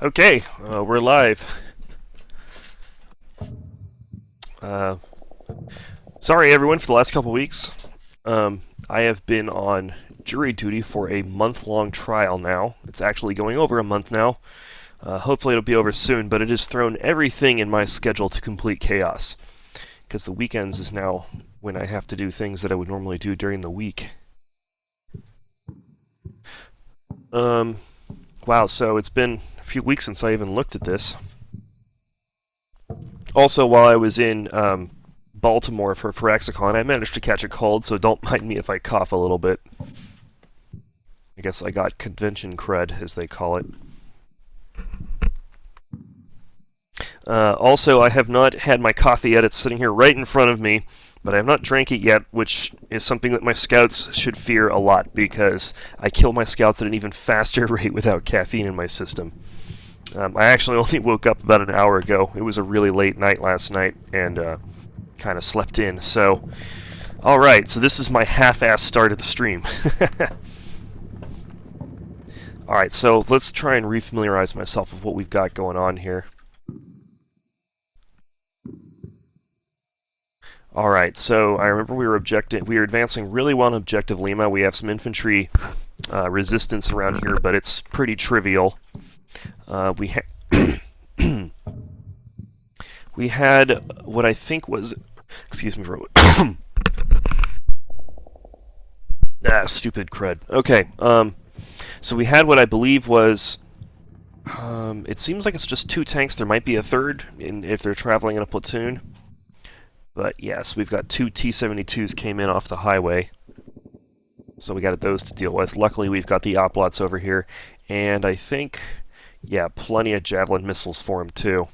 Okay, we're live. Uh, Sorry, everyone, for the last couple weeks. I have been on jury duty for a month-long trial now. It's actually going over a month now. Hopefully, it'll be over soon, but it has thrown everything in my schedule to complete chaos. Because the weekends is now when I have to do things that I would normally do during the week. Wow, so it's been a few weeks since I even looked at this. Also, while I was in Baltimore for Phyrexicon, I managed to catch a cold, so don't mind me if I cough a little bit. I guess I got convention crud, as they call it. Also, I have not had my coffee yet. It's sitting here right in front of me, but I have not drank it yet, which is something that my scouts should fear a lot, because I kill my scouts at an even faster rate without caffeine in my system. I actually only woke up about an hour ago. It was a really late night last night, and kind of slept in. So, alright, so this is my half-ass start of the stream. Alright, so let's try and refamiliarize myself with what we've got going on here. Alright, so I remember we were advancing really well in Objective Lima. We have some infantry resistance around here, but it's pretty trivial. We had what I think was... Excuse me for stupid crud. Okay, so we had what I believe was... it seems like it's just 2 tanks. There might be a third if they're traveling in a platoon. But yes, we've got 2 T-72s came in off the highway. So we got those to deal with. Luckily, we've got the Oplots over here. And I think, yeah, plenty of Javelin missiles for them, too.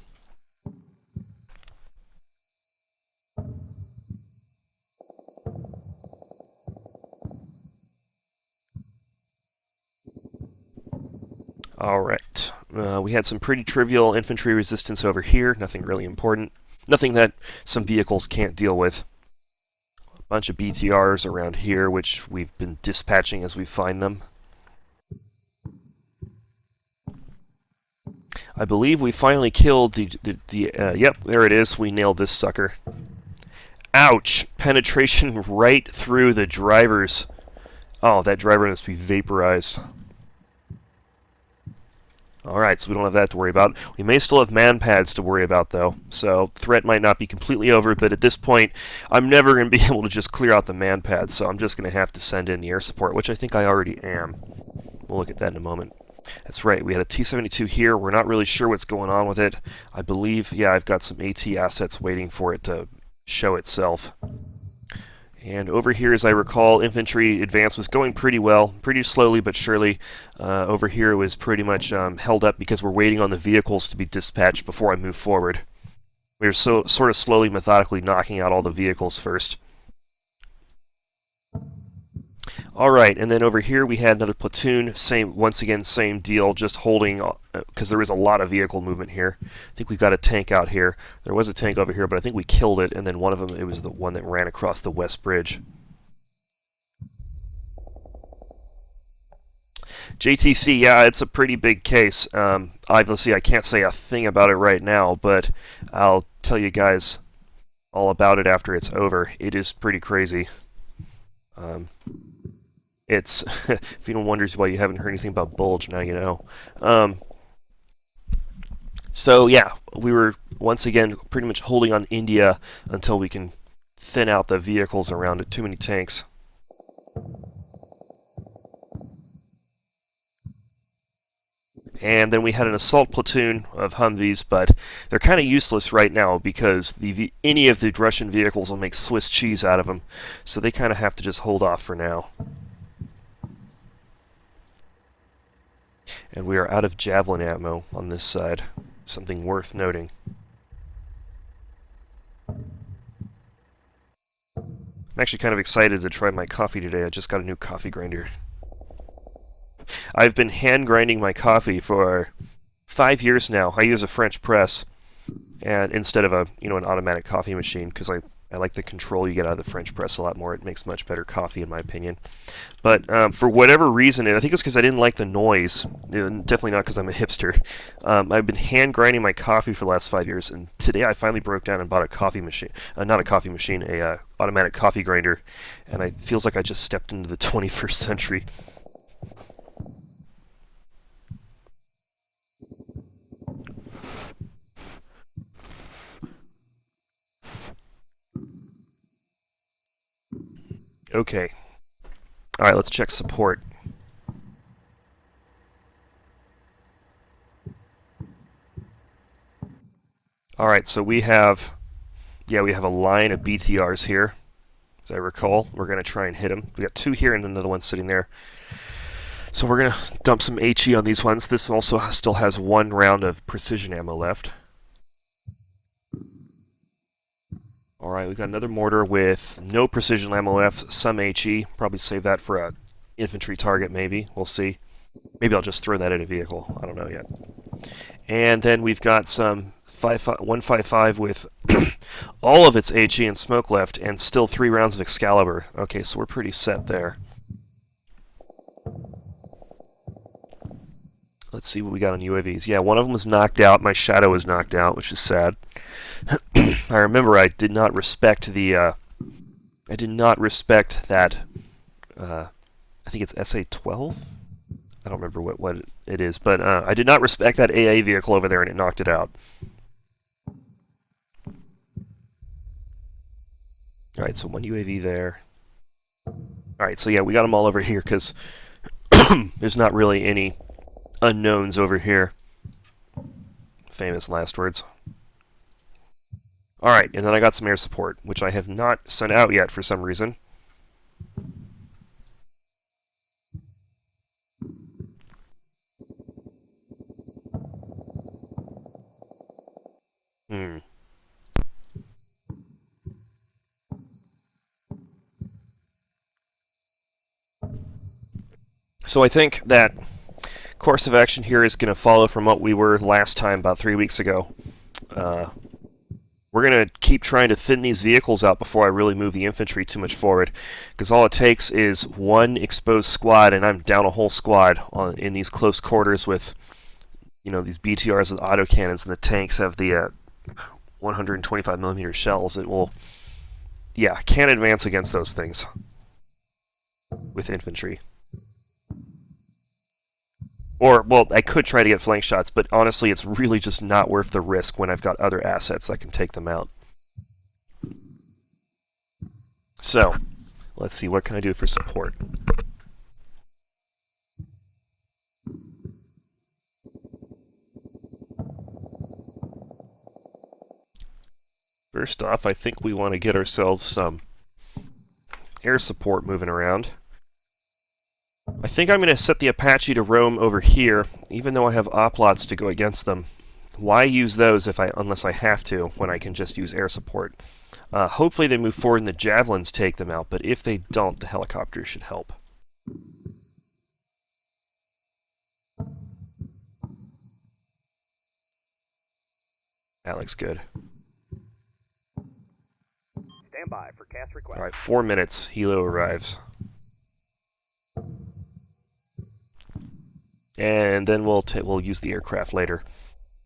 Alright. We had some pretty trivial infantry resistance over here. Nothing really important. Nothing that some vehicles can't deal with. A bunch of BTRs around here, which we've been dispatching as we find them. I believe we finally killed yep, there it is. We nailed this sucker. Ouch! Penetration right through the driver's... Oh, that driver must be vaporized. Alright, so we don't have that to worry about. We may still have man pads to worry about, though. So, threat might not be completely over, but at this point, I'm never going to be able to just clear out the man pads, so I'm just going to have to send in the air support, which I think I already am. We'll look at that in a moment. That's right, we had a T-72 here. We're not really sure what's going on with it. I believe, yeah, I've got some AT assets waiting for it to show itself. And over here, as I recall, infantry advance was going pretty well, pretty slowly but surely. Over here it was pretty much held up because we're waiting on the vehicles to be dispatched before I move forward. We were sort of slowly, methodically knocking out all the vehicles first. Alright, and then over here we had another platoon, once again, same deal, just holding, because there was a lot of vehicle movement here. I think we've got a tank out here. There was a tank over here, but I think we killed it, and then one of them, it was the one that ran across the West Bridge. JTC, yeah, it's a pretty big case. Obviously, I can't say a thing about it right now, but I'll tell you guys all about it after it's over. It is pretty crazy. It's, if anyone wonders why you haven't heard anything about Bulge, now you know. So yeah, we were once again pretty much holding on India until we can thin out the vehicles around it. Too many tanks. And then we had an assault platoon of Humvees, but they're kind of useless right now because any of the Russian vehicles will make Swiss cheese out of them. So they kind of have to just hold off for now. And we are out of Javelin ammo on this side. Something worth noting. I'm actually kind of excited to try my coffee today. I just got a new coffee grinder. I've been hand grinding my coffee for 5 years now. I use a French press and instead of an automatic coffee machine because I I like the control you get out of the French press a lot more. It makes much better coffee, in my opinion. But for whatever reason, and I think it's because I didn't like the noise, definitely not because I'm a hipster, I've been hand grinding my coffee for the last 5 years, and today I finally broke down and bought a coffee machine. Not a coffee machine, a automatic coffee grinder, and it feels like I just stepped into the 21st century. Okay. Alright, let's check support. Alright, so we have a line of BTRs here. As I recall, we're going to try and hit them. We got 2 here and another one sitting there. So we're going to dump some HE on these ones. This also still has 1 round of precision ammo left. Alright, we've got another mortar with no precision ammo left, some HE. Probably save that for a infantry target, maybe. We'll see. Maybe I'll just throw that at a vehicle. I don't know yet. And then we've got some 155 with all of its HE and smoke left, and still 3 rounds of Excalibur. Okay, so we're pretty set there. Let's see what we got on UAVs. Yeah, one of them was knocked out. My shadow was knocked out, which is sad. I remember I did not respect the. I did not respect that. I think it's SA-12. I don't remember what it is, but I did not respect that AA vehicle over there, and it knocked it out. All right, so 1 UAV there. All right, so yeah, we got them all over here because there's not really any unknowns over here. Famous last words. Alright, and then I got some air support, which I have not sent out yet for some reason. So I think that course of action here is going to follow from what we were last time, about 3 weeks ago. We're going to keep trying to thin these vehicles out before I really move the infantry too much forward, because all it takes is 1 exposed squad, and I'm down a whole squad in these close quarters with, these BTRs with autocannons, and the tanks have the 125mm shells. It will, can't advance against those things with infantry. Or, well, I could try to get flank shots, but honestly, it's really just not worth the risk when I've got other assets that can take them out. So, let's see, what can I do for support? First off, I think we want to get ourselves some air support moving around. I think I'm going to set the Apache to roam over here, even though I have oplots to go against them. Why use those unless I have to, when I can just use air support? Hopefully they move forward and the javelins take them out, but if they don't, the helicopters should help. That looks good. Stand by for cast request. Alright, 4 minutes. Helo arrives. And then we'll use the aircraft later.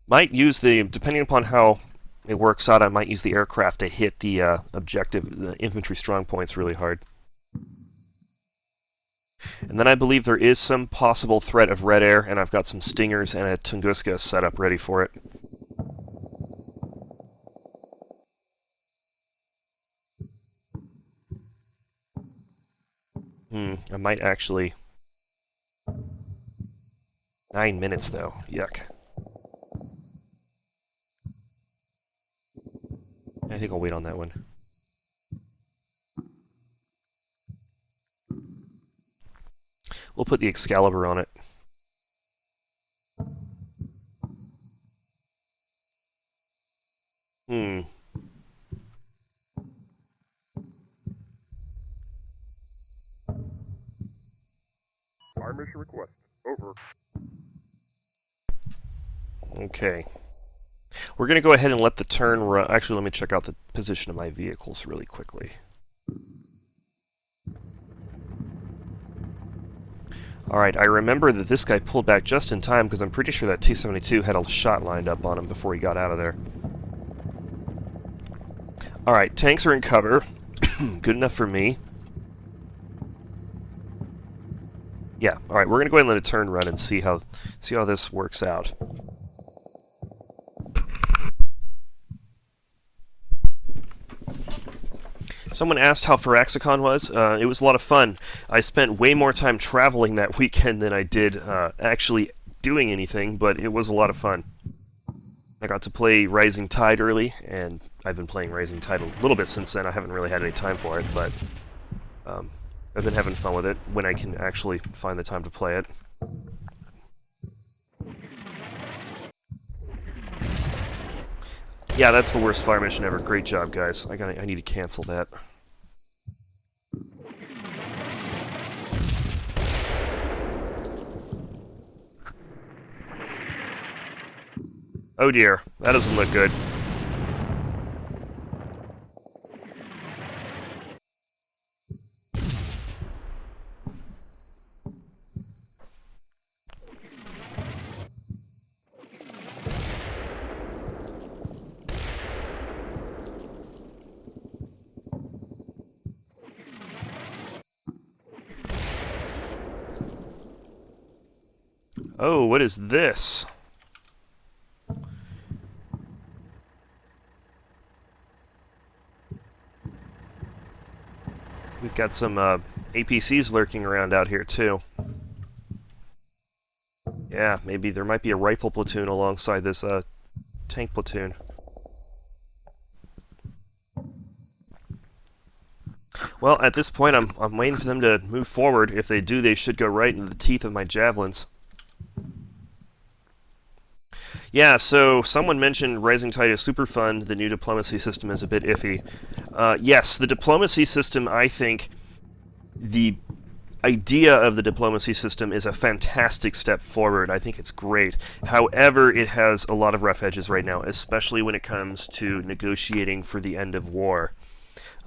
Might use depending upon how it works out, I might use the aircraft to hit the the infantry strong points really hard. And then I believe there is some possible threat of red air, and I've got some Stingers and a Tunguska set up ready for it. I might actually... 9 minutes, though. Yuck. I think I'll wait on that one. We'll put the Excalibur on it. Our mission request. Over. Okay. We're going to go ahead and let the turn run. Actually, let me check out the position of my vehicles really quickly. Alright, I remember that this guy pulled back just in time because I'm pretty sure that T-72 had a shot lined up on him before he got out of there. Alright, tanks are in cover. Good enough for me. Yeah, alright, we're going to go ahead and let a turn run and see how this works out. Someone asked how Firaxicon was. It was a lot of fun. I spent way more time traveling that weekend than I did actually doing anything, but it was a lot of fun. I got to play Rising Tide early, and I've been playing Rising Tide a little bit since then. I haven't really had any time for it, but I've been having fun with it when I can actually find the time to play it. Yeah, that's the worst fire mission ever. Great job, guys. I need to cancel that. Oh dear, that doesn't look good. Oh, what is this? We've got some APCs lurking around out here, too. Yeah, maybe there might be a rifle platoon alongside this tank platoon. Well, at this point, I'm waiting for them to move forward. If they do, they should go right into the teeth of my javelins. Yeah, so someone mentioned Rising Tide is super fun. The new diplomacy system is a bit iffy. Yes, the diplomacy system, I think, the idea of the diplomacy system is a fantastic step forward. I think it's great. However, it has a lot of rough edges right now, especially when it comes to negotiating for the end of war.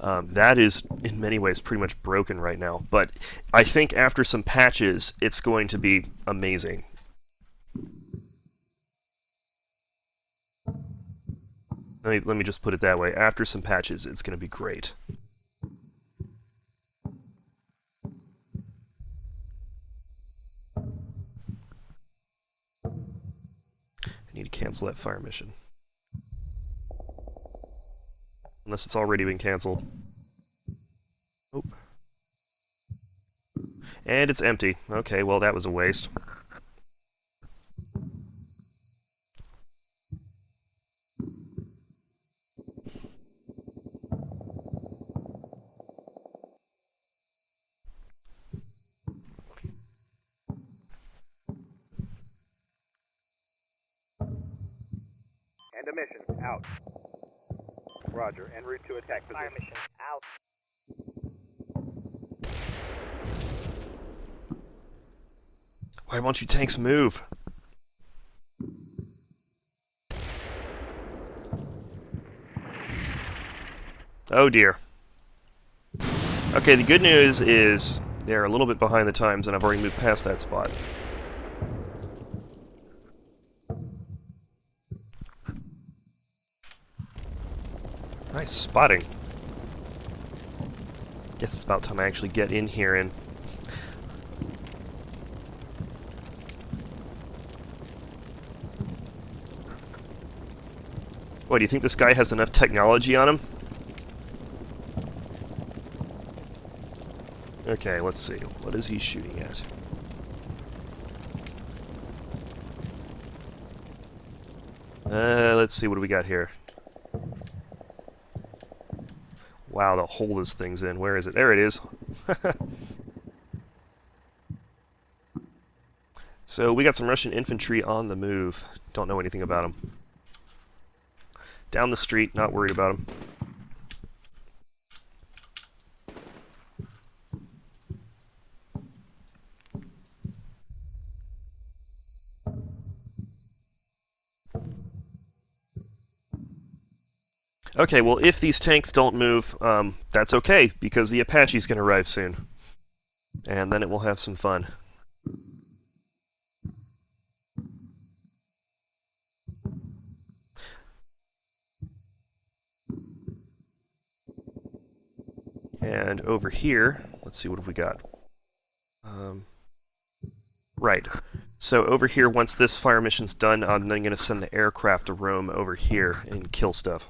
That is, in many ways, pretty much broken right now. But I think after some patches, it's going to be amazing. Let me just put it that way. After some patches, it's going to be great. I need to cancel that fire mission. Unless it's already been canceled. Oh. And it's empty. Okay, well, that was a waste. End of mission. Out. Roger. En route to attack position. Fire mission out. Why won't you tanks move? Oh dear. Okay, the good news is they're a little bit behind the times, and I've already moved past that spot. Nice spotting. Guess it's about time I actually get in here and... What, do you think this guy has enough technology on him? Okay, let's see. What is he shooting at? Let's see, what do we got here? Wow, the hole this thing's in. Where is it? There it is. So, we got some Russian infantry on the move. Don't know anything about them. Down the street, not worried about them. Okay, well, if these tanks don't move, that's okay, because the Apache's going to arrive soon. And then it will have some fun. And over here, let's see, what have we got? Right. So over here, once this fire mission's done, I'm then going to send the aircraft to roam over here and kill stuff.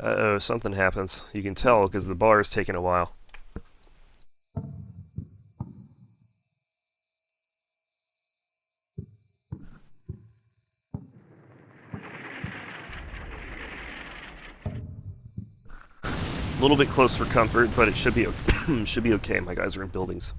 Uh-oh, something happens. You can tell because the bar is taking a while. A little bit close for comfort, but it should be should be okay. My guys are in buildings.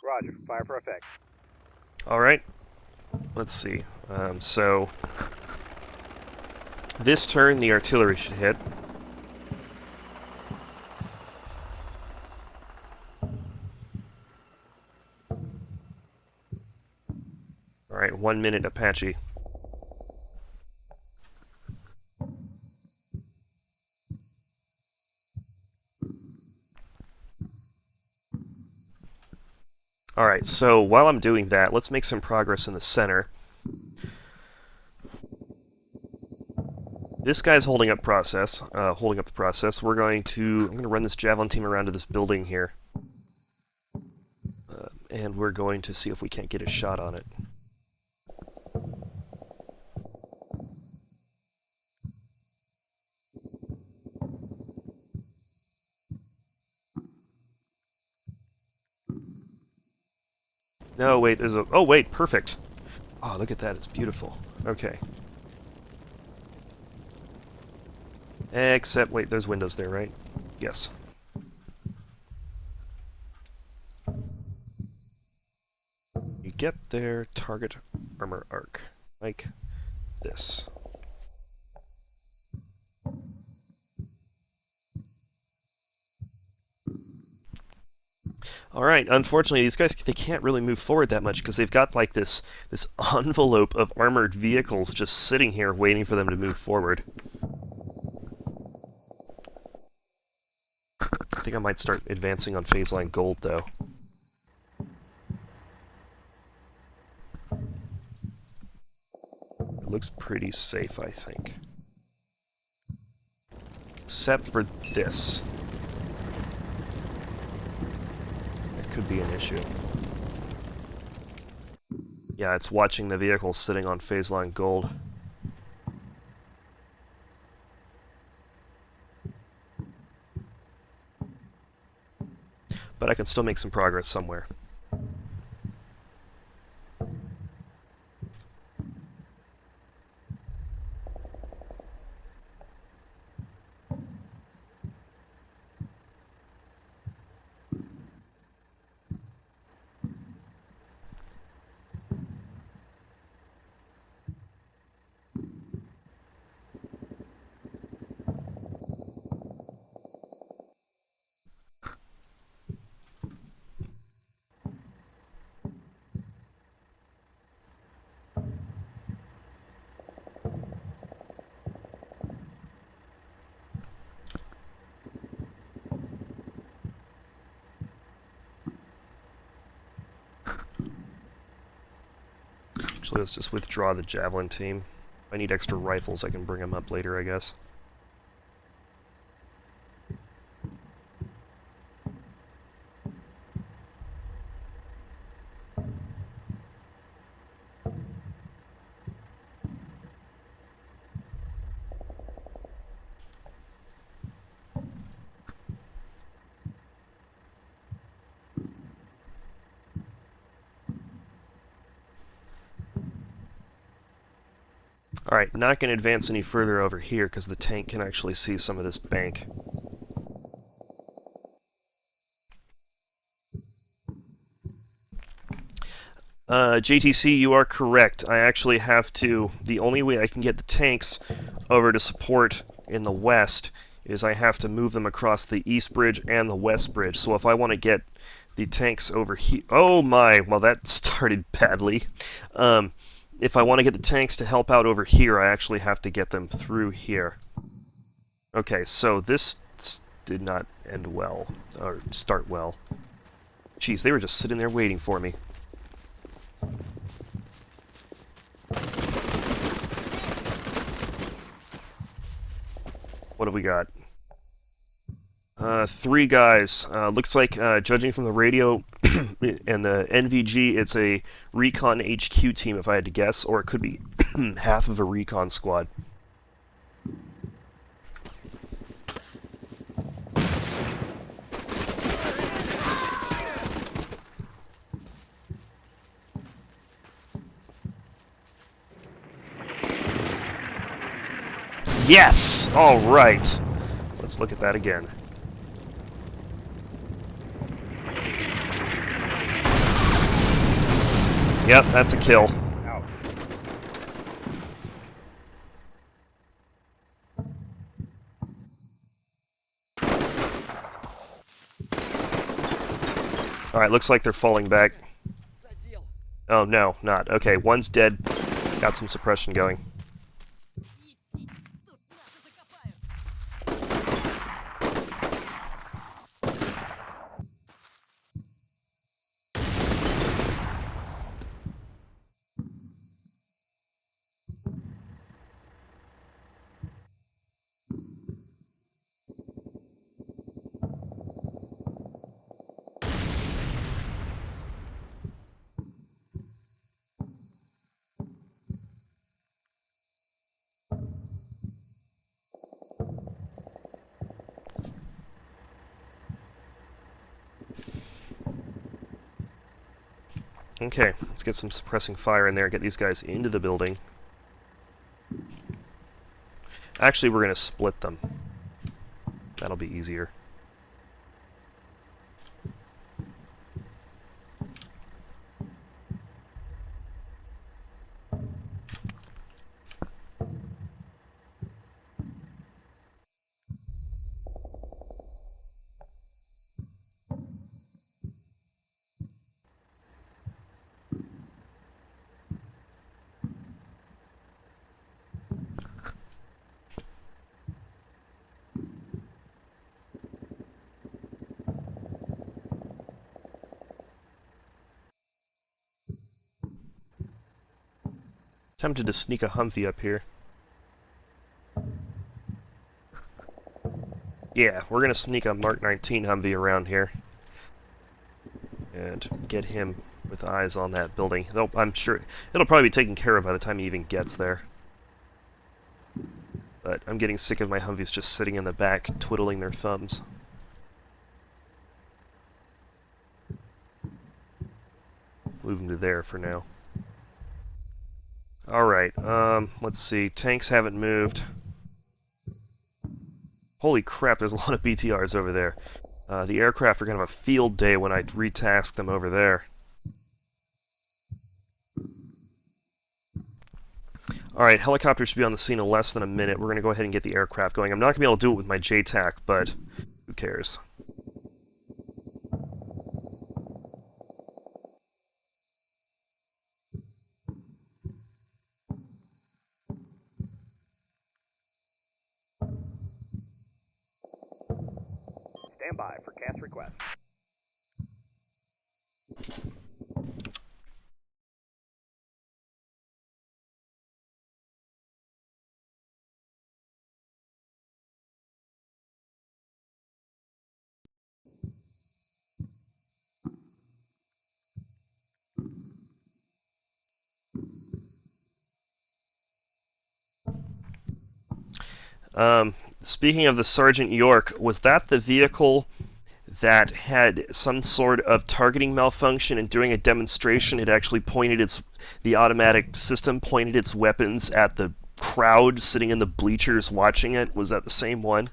Roger. Fire for effect. All right. Let's see. So this turn, the artillery should hit. All right, 1 minute Apache. All right, so while I'm doing that, let's make some progress in the center. This guy's holding up the process. I'm going to run this javelin team around to this building here, and we're going to see if we can't get a shot on it. No, wait, there's a... Oh, wait, perfect. Oh, look at that, it's beautiful. Okay. Except, wait, there's windows there, right? Yes. You get there, target armor arc. Like this. All right. Unfortunately, these guys they can't really move forward that much because they've got like this envelope of armored vehicles just sitting here waiting for them to move forward. I think I might start advancing on phase line gold though. It looks pretty safe, I think. Except for this. Could be an issue. Yeah, it's watching the vehicles sitting on phase line gold. But I can still make some progress somewhere. Actually, let's just withdraw the javelin team. If I need extra rifles, I can bring them up later, I guess. Alright, not going to advance any further over here because the tank can actually see some of this bank. JTC, you are correct. I actually have to... The only way I can get the tanks over to support in the west is I have to move them across the east bridge and the west bridge. So if I want to get the tanks over here... Oh my! Well, that started badly. If I want to get the tanks to help out over here, I actually have to get them through here. Okay, so this did not end well, or start well. Jeez, they were just sitting there waiting for me. What have we got? 3 guys. Looks like, judging from the radio and the NVG, it's a Recon HQ team, if I had to guess, or it could be half of a Recon squad. Yes! Alright. Let's look at that again. Yep, that's a kill. Out. Alright, looks like they're falling back. Oh, no, not. Okay, one's dead. Got some suppression going. Okay, let's get some suppressing fire in there, get these guys into the building. Actually, we're going to split them. That'll be easier. Tempted to sneak a Humvee up here. Yeah, we're going to sneak a Mark 19 Humvee around here. And get him with eyes on that building. Though I'm sure it'll probably be taken care of by the time he even gets there. But I'm getting sick of my Humvees just sitting in the back, twiddling their thumbs. Move him to there for now. Alright, let's see. Tanks haven't moved. Holy crap, there's a lot of BTRs over there. The aircraft are going to have a field day when I retask them over there. Alright, helicopter should be on the scene in less than a minute. We're going to go ahead and get the aircraft going. I'm not going to be able to do it with my JTAC, but who cares? Stand by for cast request. Speaking of the Sergeant York, was that the vehicle that had some sort of targeting malfunction, and during a demonstration it actually pointed the automatic system pointed its weapons at the crowd sitting in the bleachers watching it, was that the same one?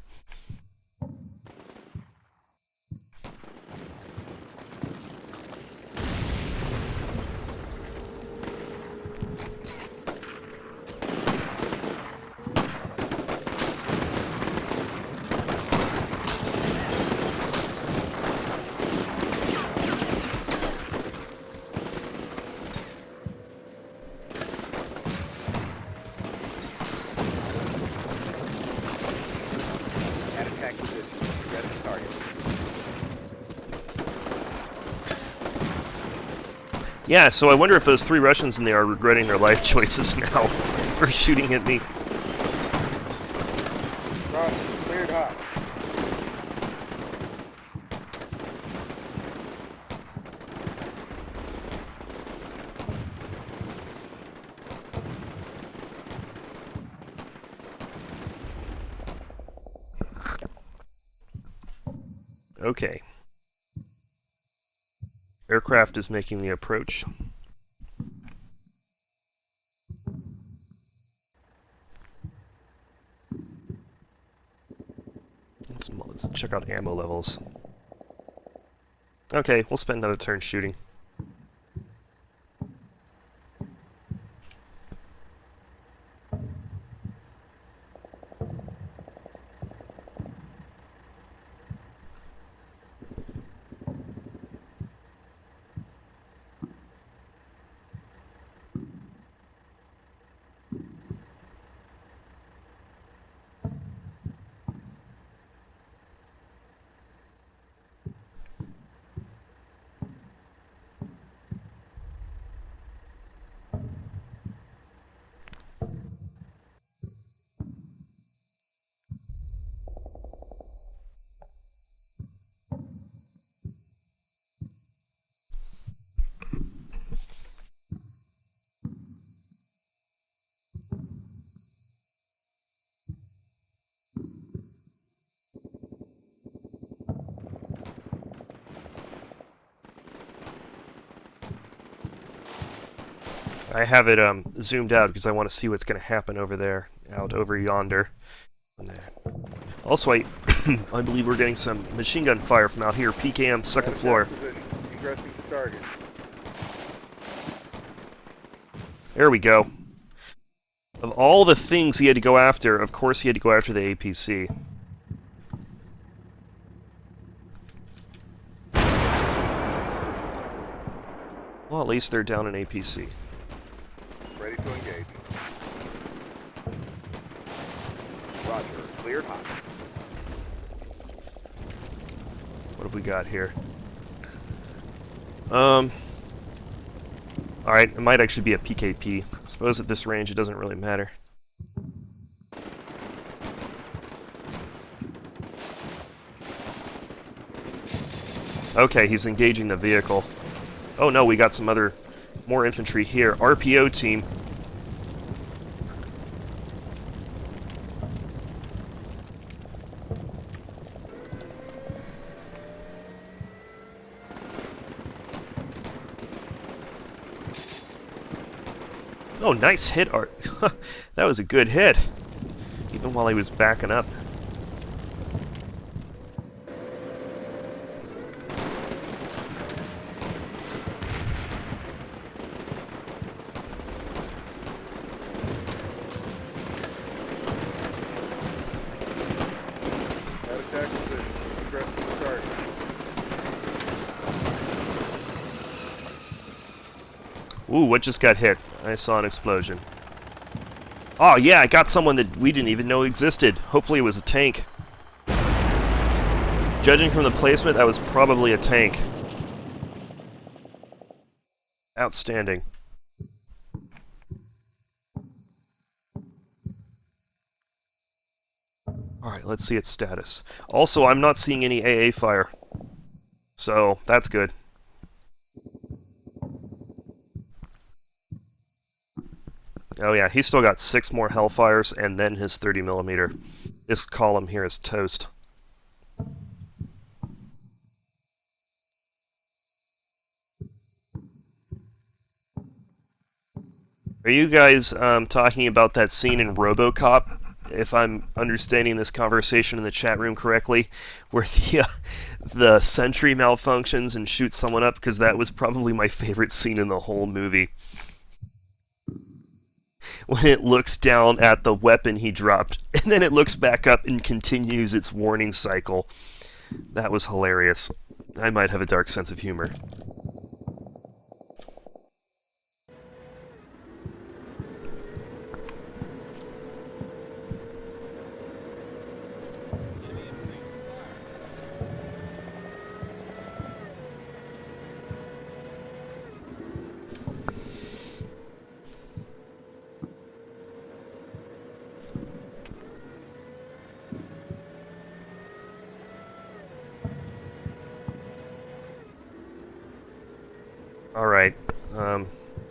At attack position. Ready to target. Yeah, so I wonder if those 3 Russians in there are regretting their life choices now for shooting at me. Roger. Cleared hot. Okay. Aircraft is making the approach. Let's check out ammo levels. Okay, we'll spend another turn shooting. I have it zoomed out because I want to see what's going to happen over there, out over yonder. Also, I I believe we're getting some machine gun fire from out here, PKM, second floor. Position. Egressing to target. There we go. Of all the things he had to go after, of course he had to go after the APC. Well, at least they're down an APC. Ready to engage. Roger. Cleared hot. What have we got here? Alright, it might actually be a PKP. I suppose at this range it doesn't really matter. Okay, he's engaging the vehicle. Oh no, we got some more infantry here. RPO team. Oh, nice hit, Art. That was a good hit. Even while he was backing up. At attack position. Egressing to target. Ooh, what just got hit? I saw an explosion. Oh yeah, I got someone that we didn't even know existed. Hopefully it was a tank. Judging from the placement, that was probably a tank. Outstanding. Alright, let's see its status. Also, I'm not seeing any AA fire. So, that's good. Oh yeah, he's still got 6 more Hellfires and then his 30mm. This column here is toast. Are you guys talking about that scene in RoboCop? If I'm understanding this conversation in the chat room correctly, where the sentry malfunctions and shoots someone up, because that was probably my favorite scene in the whole movie. When it looks down at the weapon he dropped, and then it looks back up and continues its warning cycle. That was hilarious. I might have a dark sense of humor. Alright,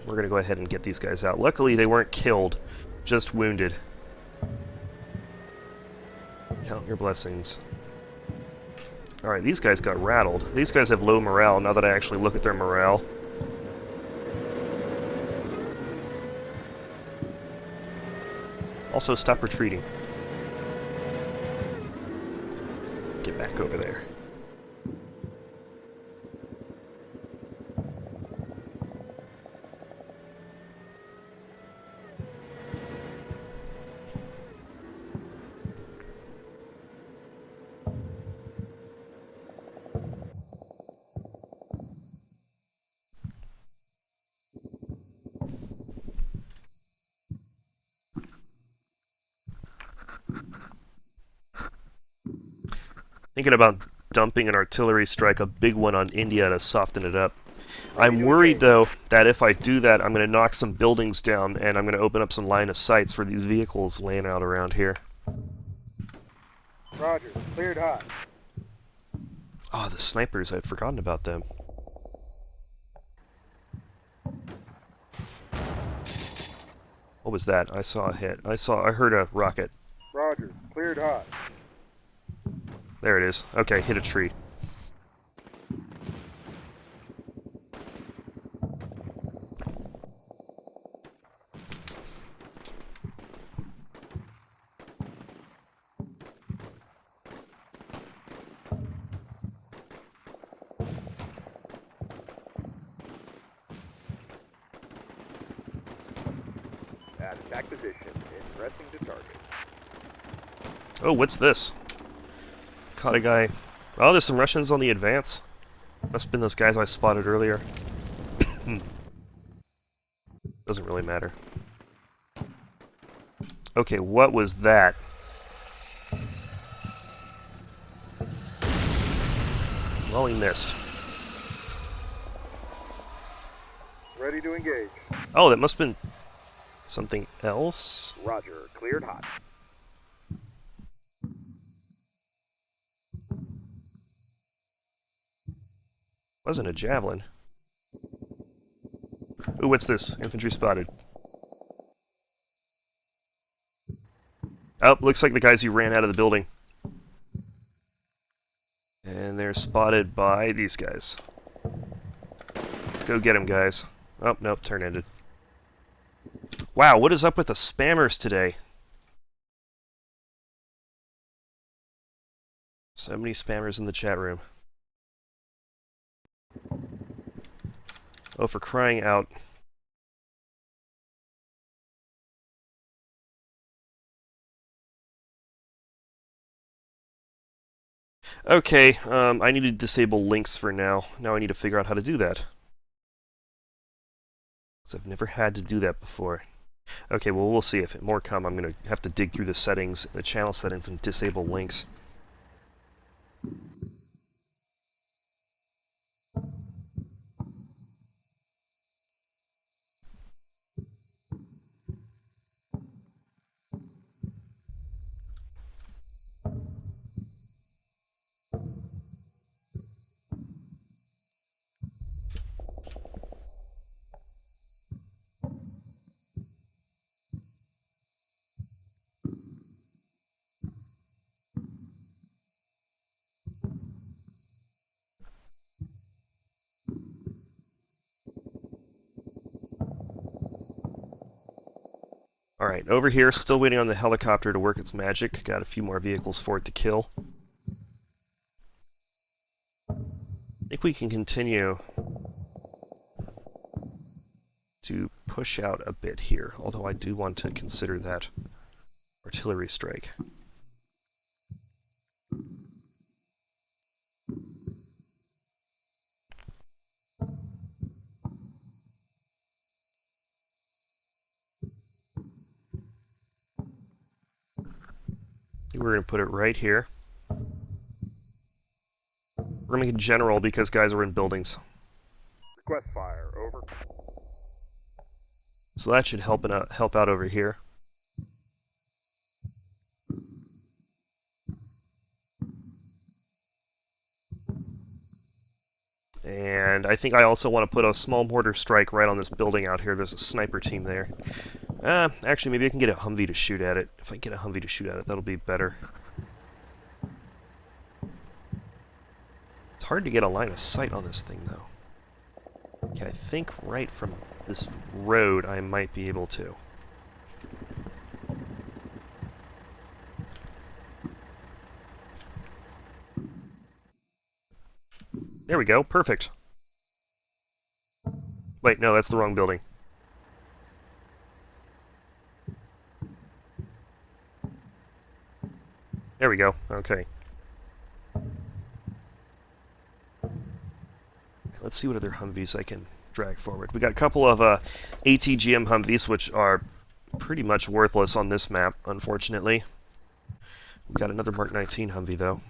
we're gonna go ahead and get these guys out. Luckily, they weren't killed, just wounded. Count your blessings. Alright, these guys got rattled. These guys have low morale now that I actually look at their morale. Also, stop retreating. Get back over there. Thinking about dumping an artillery strike, a big one on India to soften it up. I'm worried, though, that if I do that, I'm going to knock some buildings down, and I'm going to open up some line of sights for these vehicles laying out around here. Roger. Cleared hot. Oh, the snipers, I'd forgotten about them. What was that? I saw a hit. I heard a rocket. Roger. Cleared hot. There it is. Okay, hit a tree. At attack position. Pressing to target. Oh, what's this? Caught a guy. Oh, there's some Russians on the advance. Must have been those guys I spotted earlier. Doesn't really matter. Okay, what was that? Well, he missed. Ready to engage. Oh, that must have been something else? Roger. Cleared hot. Wasn't a javelin. Ooh, what's this? Infantry spotted. Oh, looks like the guys who ran out of the building. And they're spotted by these guys. Go get them, guys. Oh, nope, turn ended. Wow, what is up with the spammers today? So many spammers in the chat room. Oh, for crying out. Okay, I need to disable links for now. Now I need to figure out how to do that. Because I've never had to do that before. Okay, well, we'll see. If more come, I'm going to have to dig through the settings, the channel settings, and disable links. Alright, over here, still waiting on the helicopter to work its magic. Got a few more vehicles for it to kill. I think we can continue to push out a bit here, although I do want to consider that artillery strike. We're going to put it right here. We're going to make it general because guys are in buildings. Request fire. Over. So that should help out over here. And I think I also want to put a small mortar strike right on this building out here. There's a sniper team there. Actually, maybe I can get a Humvee to shoot at it. If I can get a Humvee to shoot at it, that'll be better. It's hard to get a line of sight on this thing, though. Okay, I think right from this road I might be able to. There we go, perfect. Wait, no, that's the wrong building. There we go, okay. Let's see what other Humvees I can drag forward. We got a couple of ATGM Humvees, which are pretty much worthless on this map, unfortunately. We got another Mark 19 Humvee, though.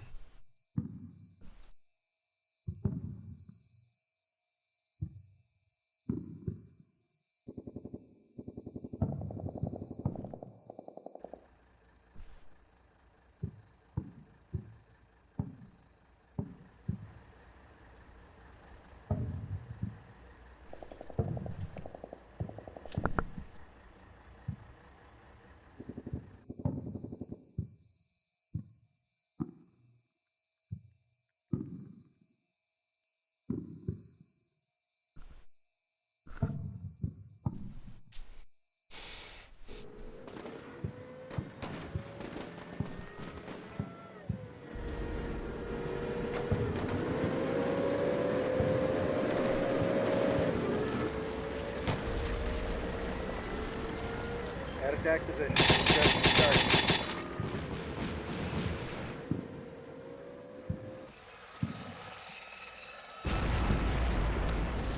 At attack position. Just start.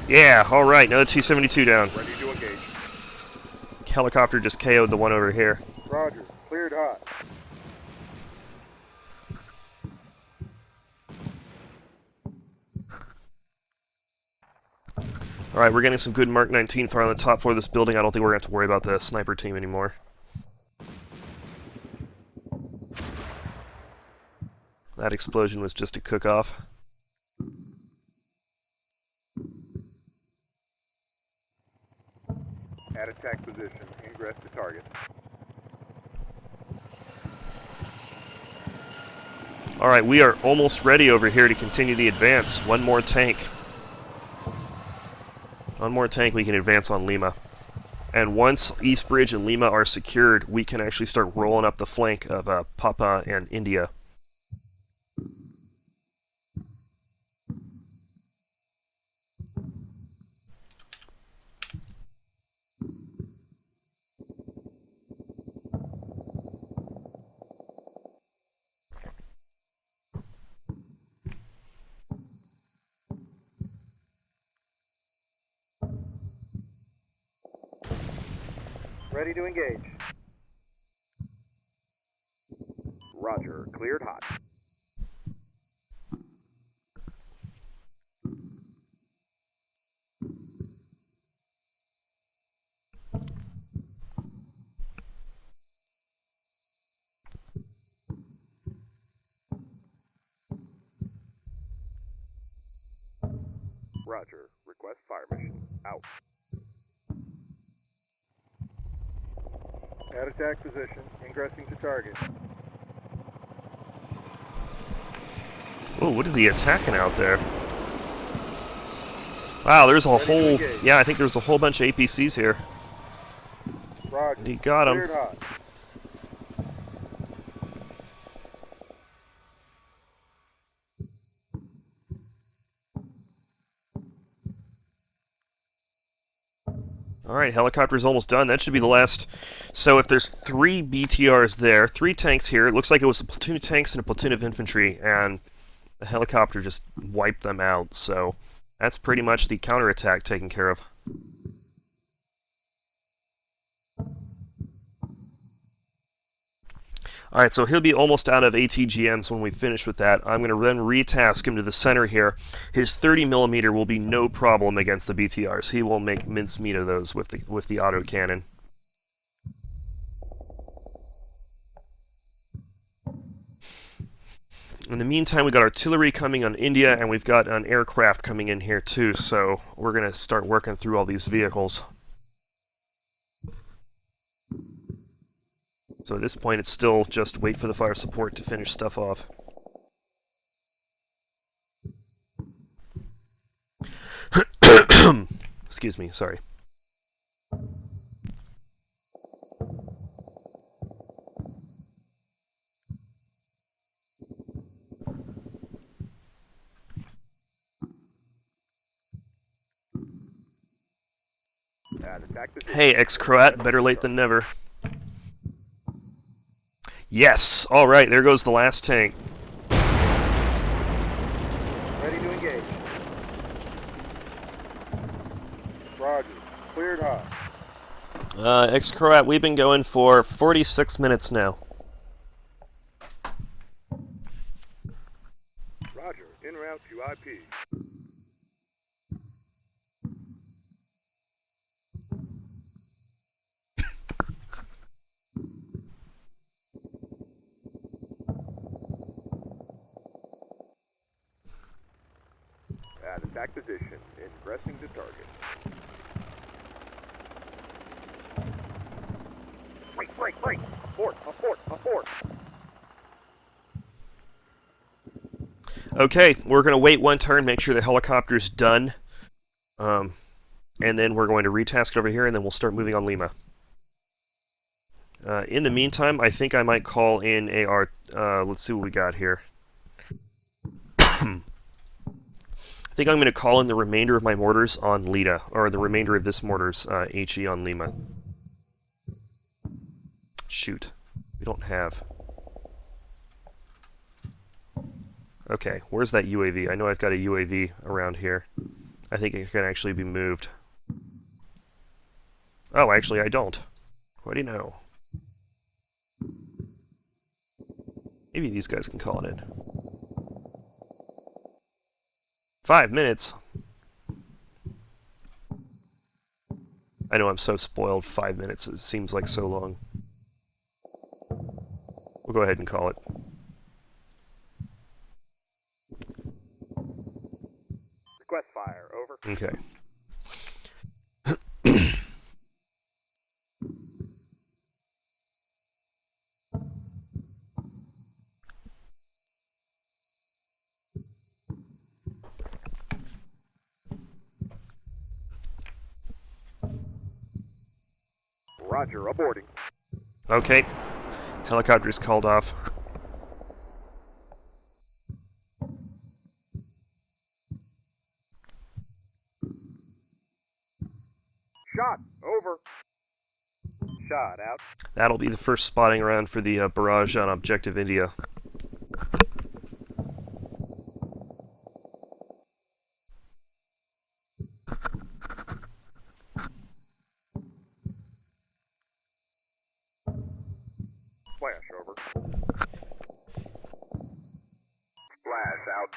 Yeah, alright, now let's see 72 down. Ready to engage. Helicopter just KO'd the one over here. Roger. Cleared hot. Alright, we're getting some good Mark 19 fire on the top floor of this building. I don't think we're going to have to worry about the sniper team anymore. That explosion was just a cook-off. At attack position. Ingress to target. Alright, we are almost ready over here to continue the advance. One more tank. One more tank, we can advance on Lima. And once East Bridge and Lima are secured, we can actually start rolling up the flank of Papa and India. Ready to engage. Roger. Cleared hot. Roger. Request fire mission. Out. At attack position. Ingressing to target. Oh, what is he attacking out there? Wow, there's a Ready to whole... engage. Yeah, I think there's a whole bunch of APCs here. Roger. He got him. Cleared hot. Alright, helicopter's almost done. That should be the last. So if there's 3 BTRs there, 3 tanks here, it looks like it was a platoon of tanks and a platoon of infantry, and the helicopter just wiped them out. So that's pretty much the counterattack taken care of. Alright, so he'll be almost out of ATGMs when we finish with that. I'm going to then retask him to the center here. His 30mm will be no problem against the BTRs. He will make mincemeat of those with the autocannon. In the meantime, we got artillery coming on India, and we've got an aircraft coming in here too, so we're going to start working through all these vehicles. So at this point, it's still just wait for the fire support to finish stuff off. Excuse me, sorry. Hey, ex-Croat, better late than never. Yes! Alright, there goes the last tank. Ready to engage. Roger. Cleared hot. Ex-Croat, we've been going for 46 minutes now. Roger. En route to IP. At attack position. Pressing the target. Break! Abort! Okay, we're going to wait one turn, make sure the helicopter's done. And then we're going to retask it over here, and then we'll start moving on Lima. In the meantime, I think I might call in let's see what we got here. I think I'm going to call in the remainder of my mortars on Lita, or the remainder of this mortar's HE on Lima. Shoot. We don't have... Okay, where's that UAV? I know I've got a UAV around here. I think it can actually be moved. Oh, actually I don't. What do you know? Maybe these guys can call it in. 5 minutes? I know I'm so spoiled, 5 minutes, it seems like so long. We'll go ahead and call it. Request fire. Over. Okay. Roger. Aborting. Okay. Helicopter's called off. Shot. Over. Shot out. That'll be the first spotting round for the barrage on Objective India. Flash. Over. Flash out.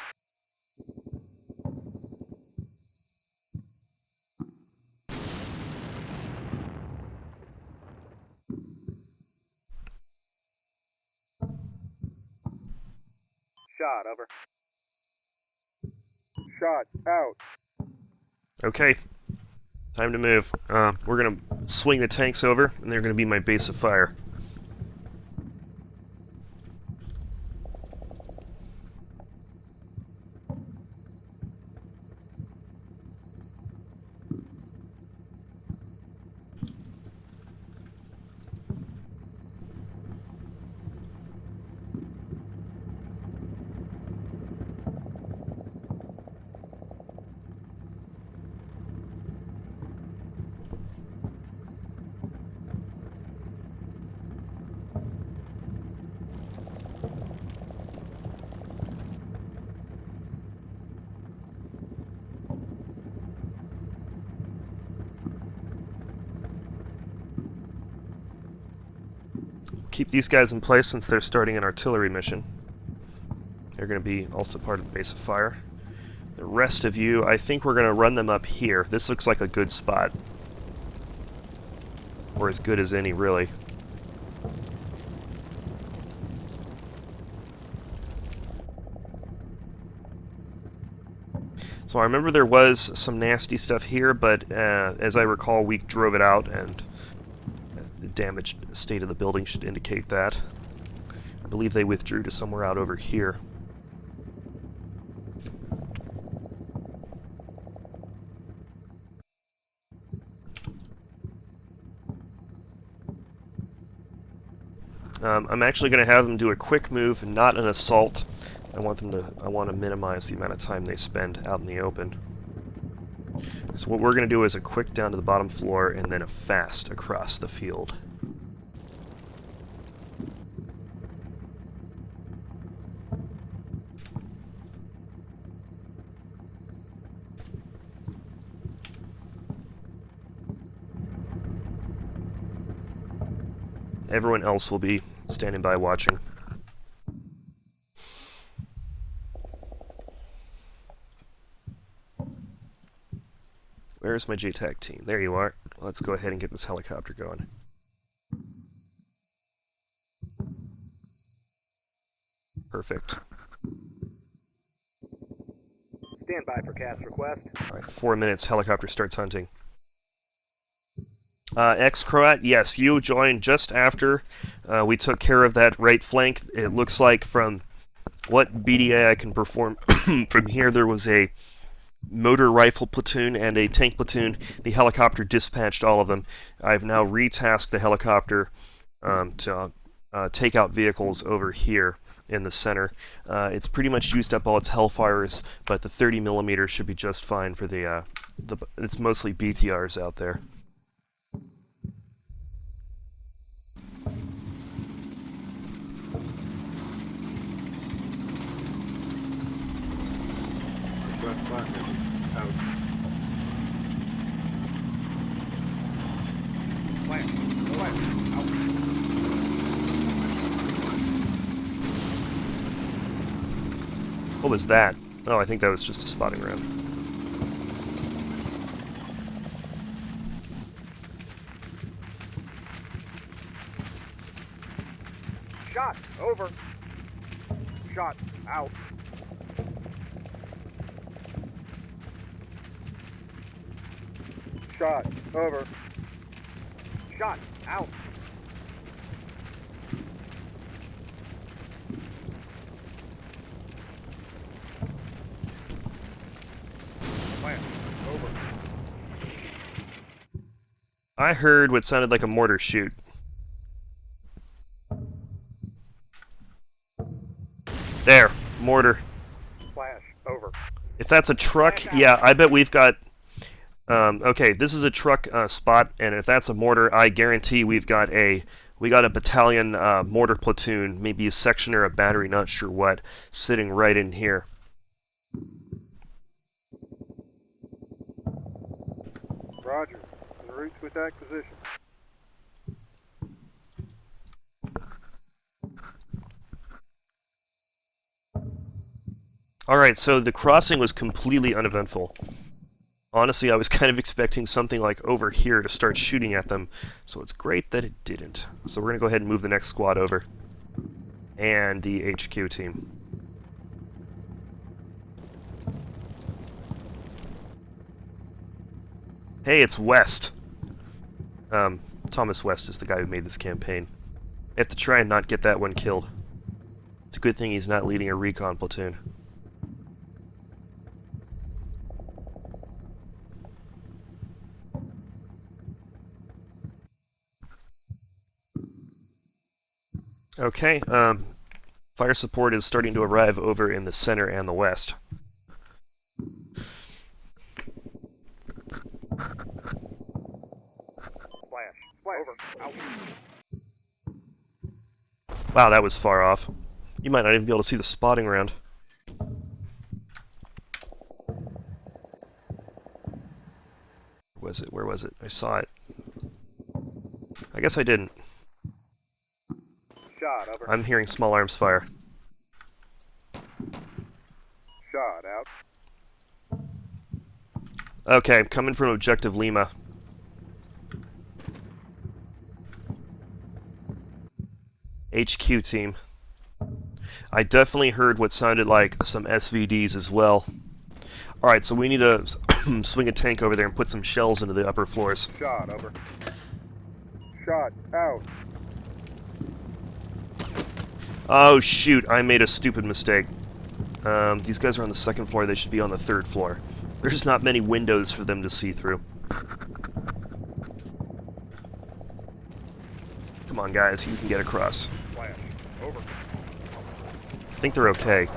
Shot. Over. Shot. Out. Okay. Time to move. We're going to swing the tanks over, and they're going to be my base of fire. keep these guys in place since they're starting an artillery mission. They're going to be also part of the base of fire. The rest of you, I think we're going to run them up here. This looks like a good spot. Or as good as any, really. So I remember there was some nasty stuff here, but as I recall, we drove it out, and the damaged state of the building should indicate that. I believe they withdrew to somewhere out over here. I'm actually going to have them do a quick move, not an assault. I want to minimize the amount of time they spend out in the open. So what we're going to do is a quick down to the bottom floor and then a fast across the field. Everyone else will be standing by watching. Where's my JTAC team? There you are. Let's go ahead and get this helicopter going. Perfect. Stand by for cast request. Alright, 4 minutes, helicopter starts hunting. Ex-Croat, yes, you joined just after we took care of that right flank. It looks like from what BDA I can perform from here, there was a motor rifle platoon and a tank platoon. The helicopter dispatched all of them. I've now retasked the helicopter to take out vehicles over here in the center. It's pretty much used up all its Hellfires, but the 30mm should be just fine for the it's mostly BTRs out there. What was that? Oh, I think that was just a spotting round. Shot, over. Shot, out. Shot, over. Shot, out. Fire, over. I heard what sounded like a mortar shoot. There, mortar. Flash, over. If that's a truck, yeah, I bet we've got... okay, this is a truck spot, and if that's a mortar, I guarantee we got a battalion mortar platoon, maybe a section or a battery, not sure what, sitting right in here. Roger. En route to attack position. Alright, so the crossing was completely uneventful. Honestly, I was kind of expecting something like over here to start shooting at them, so it's great that it didn't. So we're going to go ahead and move the next squad over. And the HQ team. Hey, it's West. Thomas West is the guy who made this campaign. I have to try and not get that one killed. It's a good thing he's not leading a recon platoon. Okay, fire support is starting to arrive over in the center and the west. Flash, over. Out. Wow, that was far off. You might not even be able to see the spotting round. Where was it? I saw it. I guess I didn't. Shot, over. I'm hearing small arms fire. Shot, out. Okay, coming from Objective Lima. HQ team. I definitely heard what sounded like some SVDs as well. Alright, so we need to swing a tank over there and put some shells into the upper floors. Shot, over. Shot, out. Oh shoot, I made a stupid mistake. These guys are on the second floor, they should be on the third floor. There's not many windows for them to see through. Come on guys, you can get across. Flash, over. I think they're okay.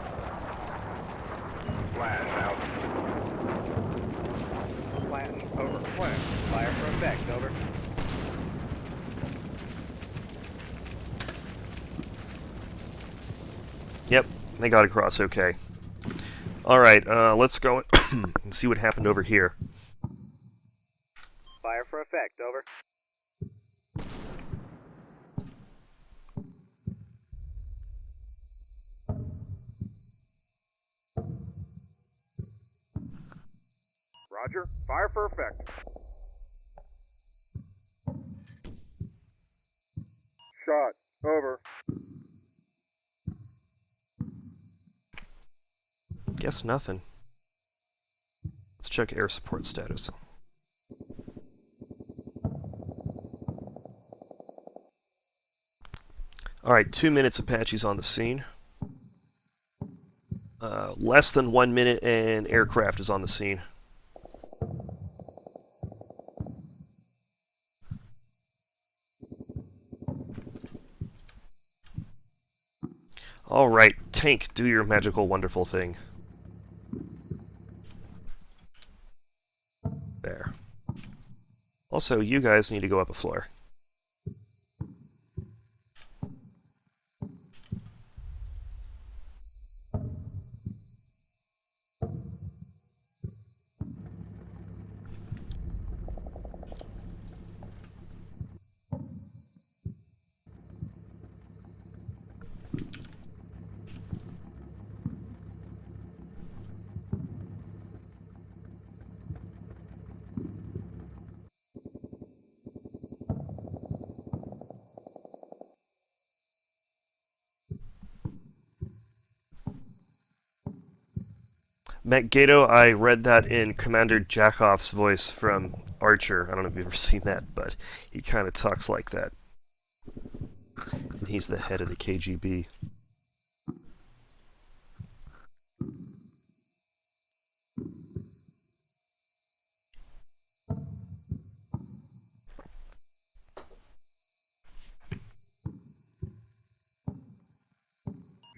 Flash, out. Flash, over. Flash, fire for effect, over. Yep, they got across okay. Alright, let's go and see what happened over here. Fire for effect, over. Roger, fire for effect. Shot, over. Guess nothing. Let's check air support status. Alright, 2 minutes Apache's on the scene. Less than 1 minute and aircraft is on the scene. Alright, tank, do your magical, wonderful thing. There. Also, you guys need to go up a floor. Matt Gato, I read that in Commander Jackoff's voice from Archer. I don't know if you've ever seen that, but he kind of talks like that. And he's the head of the KGB.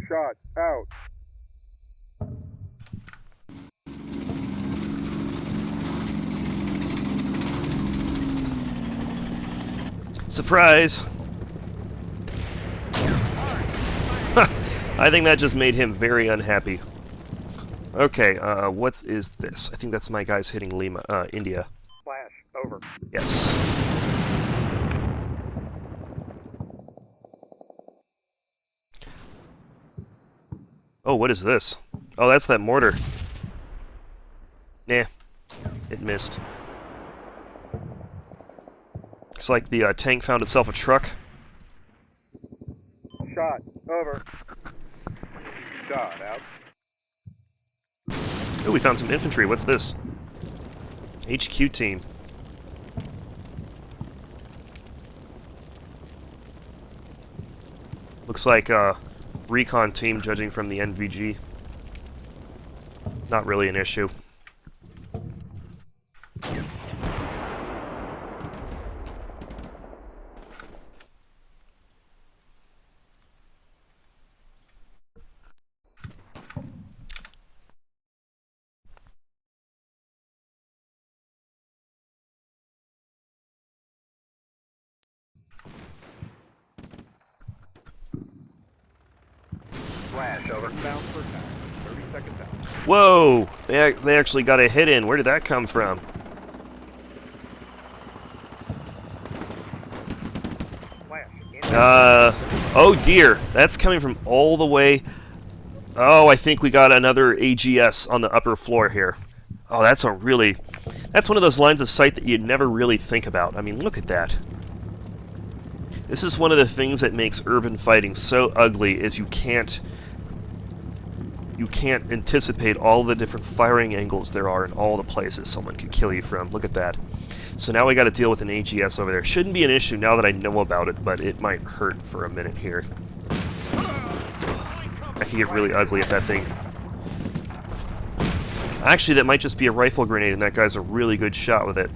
Shot, out. Surprise! I think that just made him very unhappy. Okay, what is this? I think that's my guys hitting Lima, India. Flash, over. Yes. Oh, what is this? Oh, that's that mortar. Nah, it missed. Looks like the tank found itself a truck. Shot, over. Shot, out. Oh, we found some infantry. What's this? HQ team. Looks like a recon team, judging from the NVG. Not really an issue. Flash, over. Bound for time. 30 seconds out. Whoa! They actually got a hit in. Where did that come from? Flash, in. Oh dear, that's coming from all the way. Oh, I think we got another AGS on the upper floor here. Oh, that's a really... That's one of those lines of sight that you never really think about. I mean, look at that. This is one of the things that makes urban fighting so ugly, is you can't anticipate all the different firing angles there are in all the places someone could kill you from. Look at that. So now we got to deal with an AGS over there. Shouldn't be an issue now that I know about it, but it might hurt for a minute here. I can get really ugly at that thing. Actually, that might just be a rifle grenade, and that guy's a really good shot with it.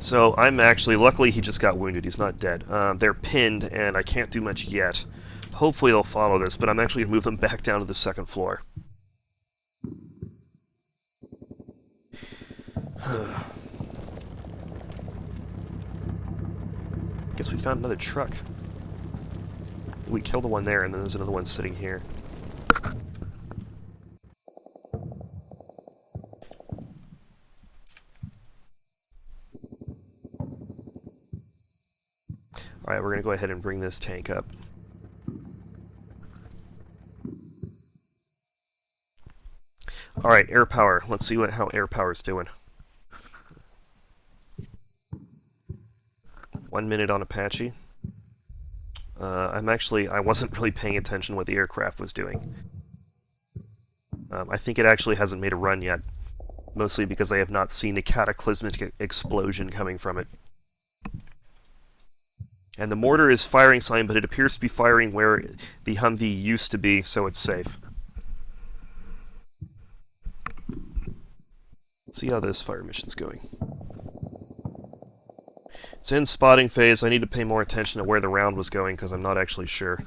So I'm actually... Luckily, he just got wounded. He's not dead. They're pinned, and I can't do much yet. Hopefully they'll follow this, but I'm actually going to move them back down to the second floor. Guess we found another truck. We killed the one there, and then there's another one sitting here. Alright, we're going to go ahead and bring this tank up. Alright, air power. Let's see how air power's doing. 1 minute on Apache. I wasn't really paying attention what the aircraft was doing. I think it actually hasn't made a run yet. Mostly because I have not seen the cataclysmic explosion coming from it. And the mortar is firing sign, but it appears to be firing where the Humvee used to be, so it's safe. Let's see how this fire mission's going. It's in spotting phase. I need to pay more attention to where the round was going, because I'm not actually sure.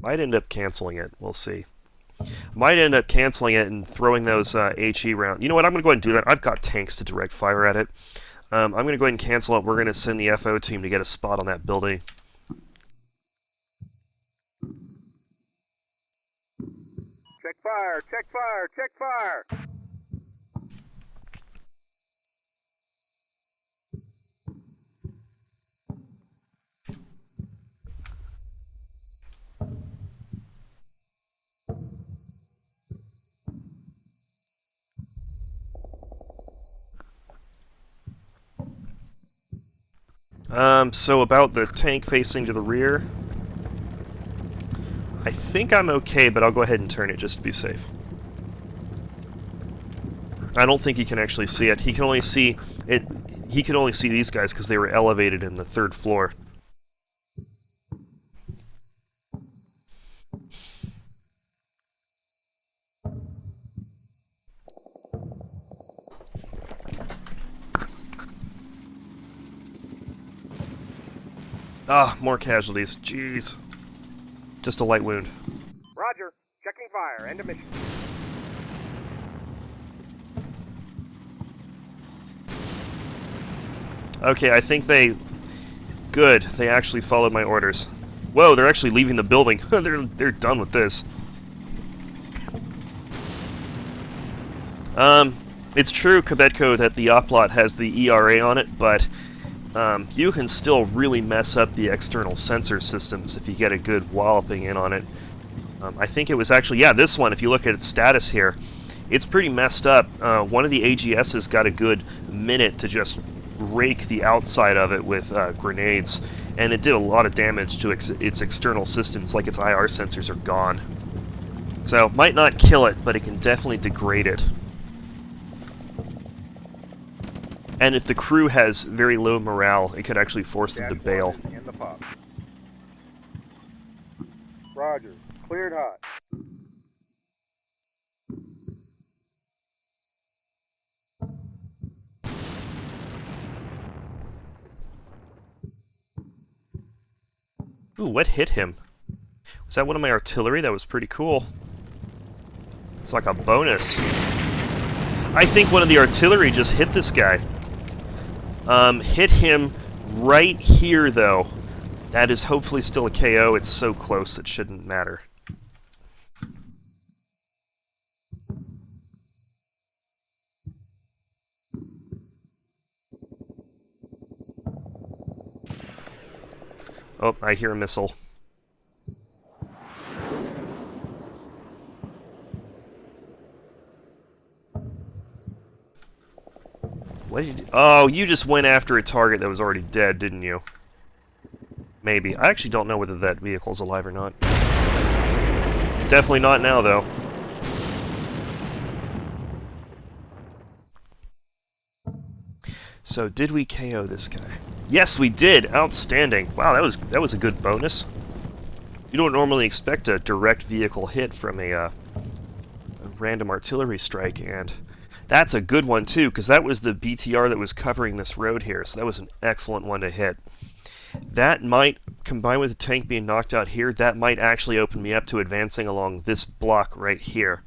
Might end up canceling it. We'll see. Might end up canceling it and throwing those HE rounds. You know what? I'm going to go ahead and do that. I've got tanks to direct fire at it. I'm going to go ahead and cancel it. We're going to send the FO team to get a spot on that building. Check fire! Check fire! Check fire! So about the tank facing to the rear, I think I'm okay, but I'll go ahead and turn it just to be safe. I don't think he can actually see it. He can only see it. He could only see these guys because they were elevated in the third floor. Ah, more casualties. Jeez. Just a light wound. Roger. Checking fire. End of mission. Okay, I think they... Good. They actually followed my orders. Whoa, they're actually leaving the building. They're done with this. It's true, Quebecco, that the Oplot has the ERA on it, but you can still really mess up the external sensor systems if you get a good walloping in on it. I think it was actually, yeah, this one, if you look at its status here, it's pretty messed up. One of the AGSs got a good minute to just rake the outside of it with grenades, and it did a lot of damage to its external systems, like its IR sensors are gone. So, might not kill it, but it can definitely degrade it. And if the crew has very low morale, it could actually force them to bail. In the pub. Roger. Cleared hot. Ooh, what hit him? Was that one of my artillery? That was pretty cool. It's like a bonus. I think one of the artillery just hit this guy. Hit him right here, though. That is hopefully still a KO. It's so close it shouldn't matter. Oh, I hear a missile. What did you... Oh, you just went after a target that was already dead, didn't you? Maybe. I actually don't know whether that vehicle's alive or not. It's definitely not now, though. So, did we KO this guy? Yes, we did! Outstanding! Wow, that was a good bonus. You don't normally expect a direct vehicle hit from a random artillery strike, and that's a good one, too, because that was the BTR that was covering this road here, so that was an excellent one to hit. That might, combined with the tank being knocked out here, that might actually open me up to advancing along this block right here.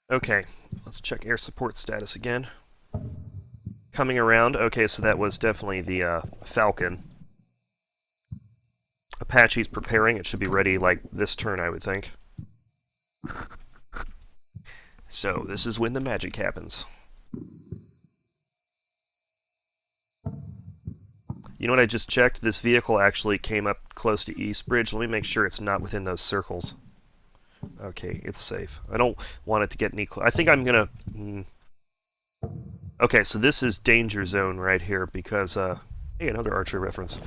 Okay, let's check air support status again. Coming around, okay, so that was definitely the Falcon. Apache's preparing, it should be ready like this turn, I would think. So, this is when the magic happens. You know what I just checked? This vehicle actually came up close to East Bridge. Let me make sure it's not within those circles. Okay, it's safe. I don't want it to get any I think I'm gonna... Okay, so this is danger zone right here because, hey, another archery reference.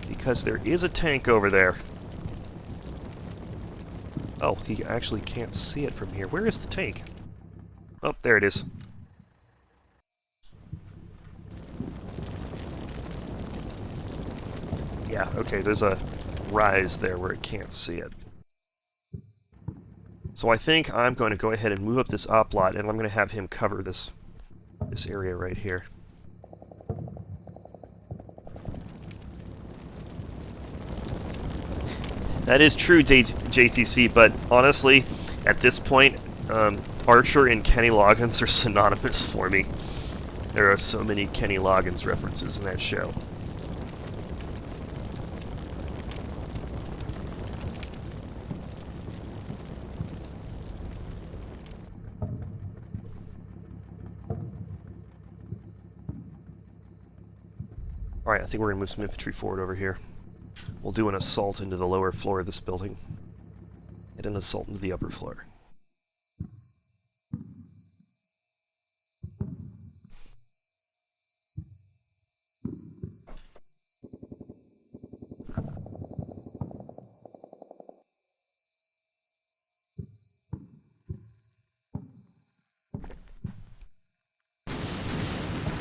Because there is a tank over there. Oh, he actually can't see it from here. Where is the tank? Oh, there it is. Yeah, okay, there's a rise there where it can't see it. So I think I'm going to go ahead and move up this op lot, and I'm going to have him cover this area right here. That is true, JTC, but honestly, at this point, Archer and Kenny Loggins are synonymous for me. There are so many Kenny Loggins references in that show. Alright, I think we're going to move some infantry forward over here. We'll do an assault into the lower floor of this building, and an assault into the upper floor.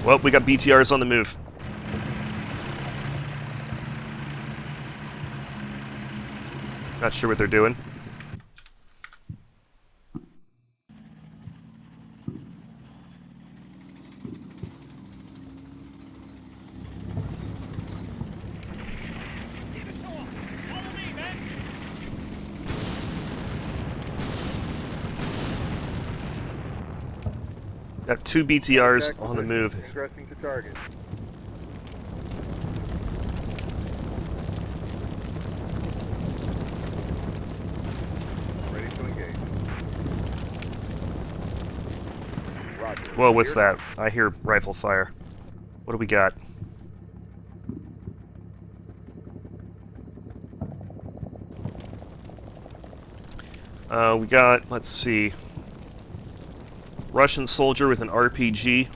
Well, we got BTRs on the move. Not sure what they're doing. Got two BTRs on the move. Ingressing to target. Ready to engage. Roger. Whoa, what's that? I hear rifle fire. What do we got? We got, let's see, Russian soldier with an RPG,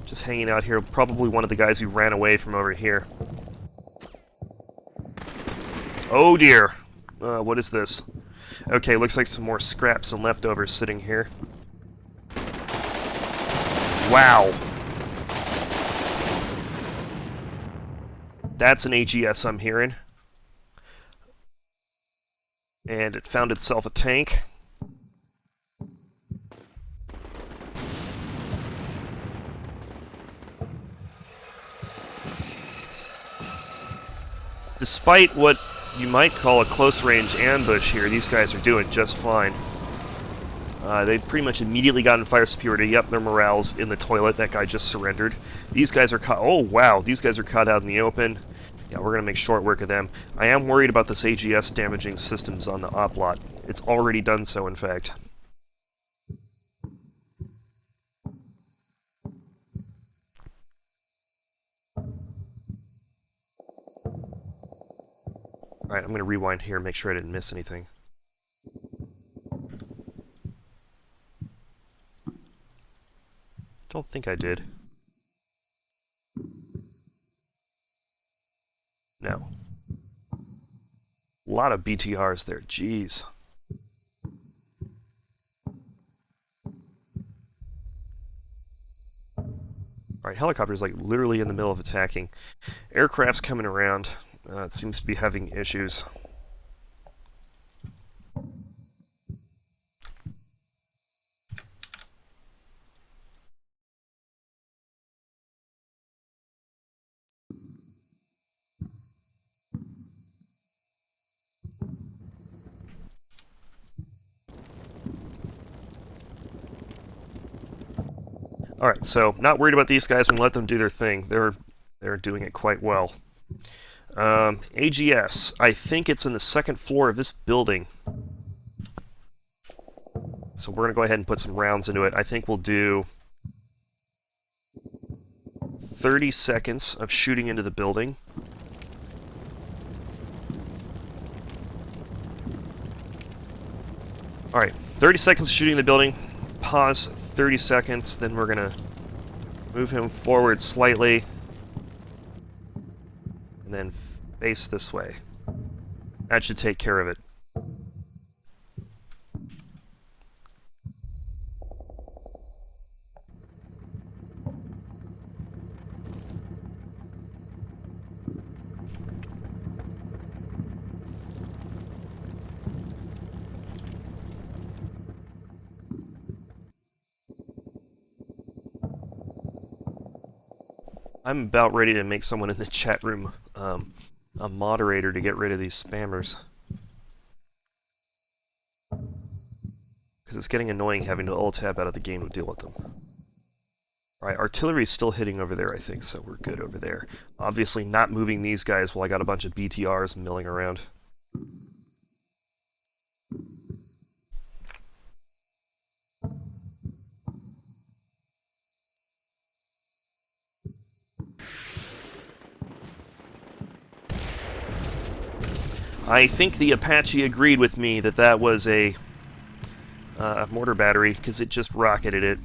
just hanging out here, probably one of the guys who ran away from over here. Oh dear! What is this? Okay, looks like some more scraps and leftovers sitting here. Wow! That's an AGS I'm hearing. And it found itself a tank. Despite what you might call a close-range ambush here, these guys are doing just fine. They've pretty much immediately gotten fire superiority. Yep, their morale's in the toilet. That guy just surrendered. These guys are caught... Oh, wow. These guys are caught out in the open. Yeah, we're going to make short work of them. I am worried about this AGS damaging systems on the op lot. It's already done so, in fact. Alright, I'm going to rewind here and make sure I didn't miss anything. Don't think I did. No. A lot of BTRs there, jeez. Alright, helicopter's like literally in the middle of attacking. Aircraft's coming around. It seems to be having issues. Alright, so not worried about these guys. We can let them do their thing. They're doing it quite well. AGS. I think it's in the second floor of this building. So we're going to go ahead and put some rounds into it. I think we'll do 30 seconds of shooting into the building. Alright, 30 seconds of shooting in the building. Pause 30 seconds, then we're going to move him forward slightly. And then face this way. That should take care of it. I'm about ready to make someone in the chat room a moderator to get rid of these spammers. Because it's getting annoying having to alt-tab out of the game to deal with them. Alright, artillery's still hitting over there, I think, so we're good over there. Obviously not moving these guys while I got a bunch of BTRs milling around. I think the Apache agreed with me that that was a mortar battery, because it just rocketed it.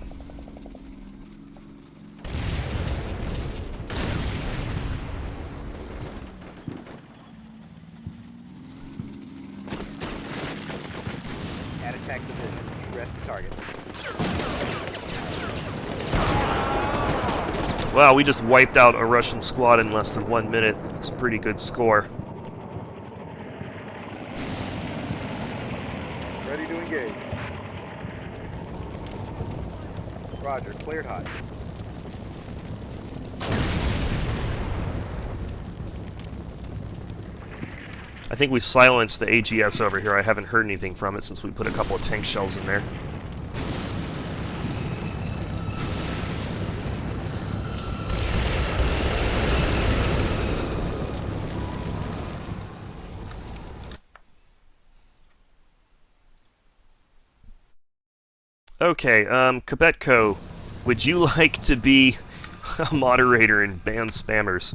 At attack position. Rest the target. Wow, we just wiped out a Russian squad in less than 1 minute. That's a pretty good score. Ready to engage. Roger. Cleared hot. I think we silenced the AGS over here. I haven't heard anything from it since we put a couple of tank shells in there. Okay, Kebetko, would you like to be a moderator and ban spammers?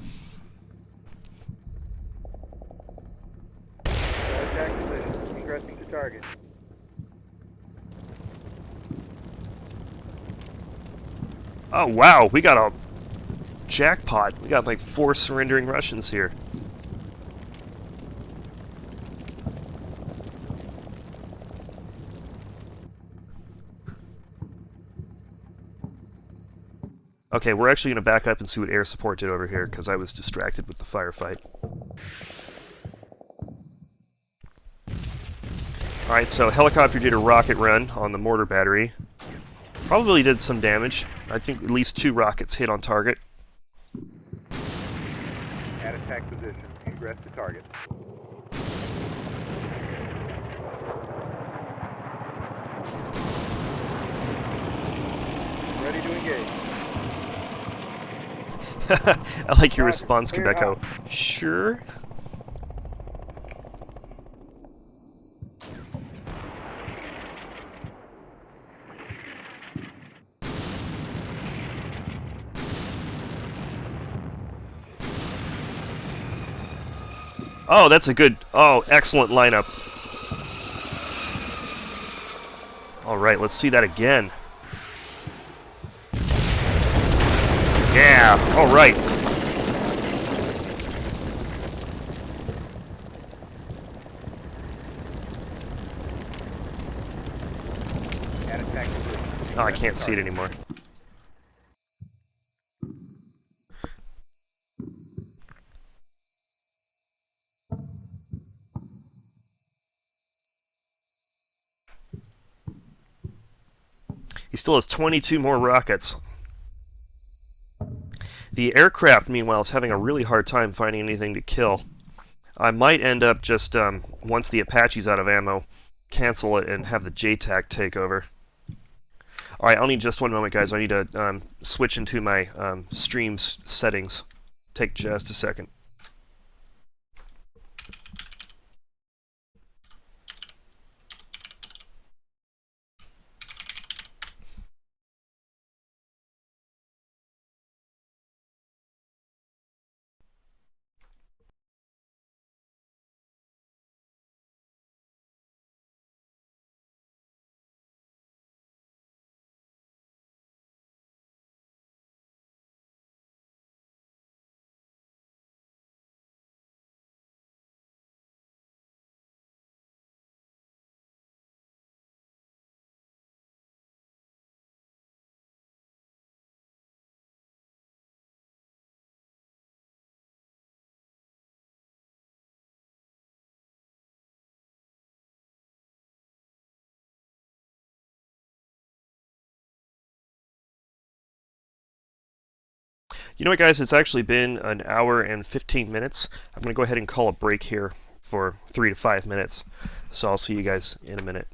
At attack position. Ingressing to target. Oh wow, we got a jackpot. We got like 4 surrendering Russians here. Okay, we're actually going to back up and see what air support did over here, because I was distracted with the firefight. Alright, so helicopter did a rocket run on the mortar battery. Probably did some damage. I think at least 2 rockets hit on target. At attack position. Ingress to target. Ready to engage. I like your response, Cleared Kebeko. hot. Sure. Oh, that's a good... Oh, excellent lineup. Alright, let's see that again. Yeah, alright. At attack position. Oh, I can't see it anymore. He still has 22 more rockets. The aircraft, meanwhile, is having a really hard time finding anything to kill. I might end up just, once the Apache's out of ammo, cancel it and have the JTAC take over. Alright, I'll need just one moment, guys. I need to switch into my stream's settings. Take just a second. You know what, guys? It's actually been an hour and 15 minutes. I'm going to go ahead and call a break here for 3 to 5 minutes. So I'll see you guys in a minute.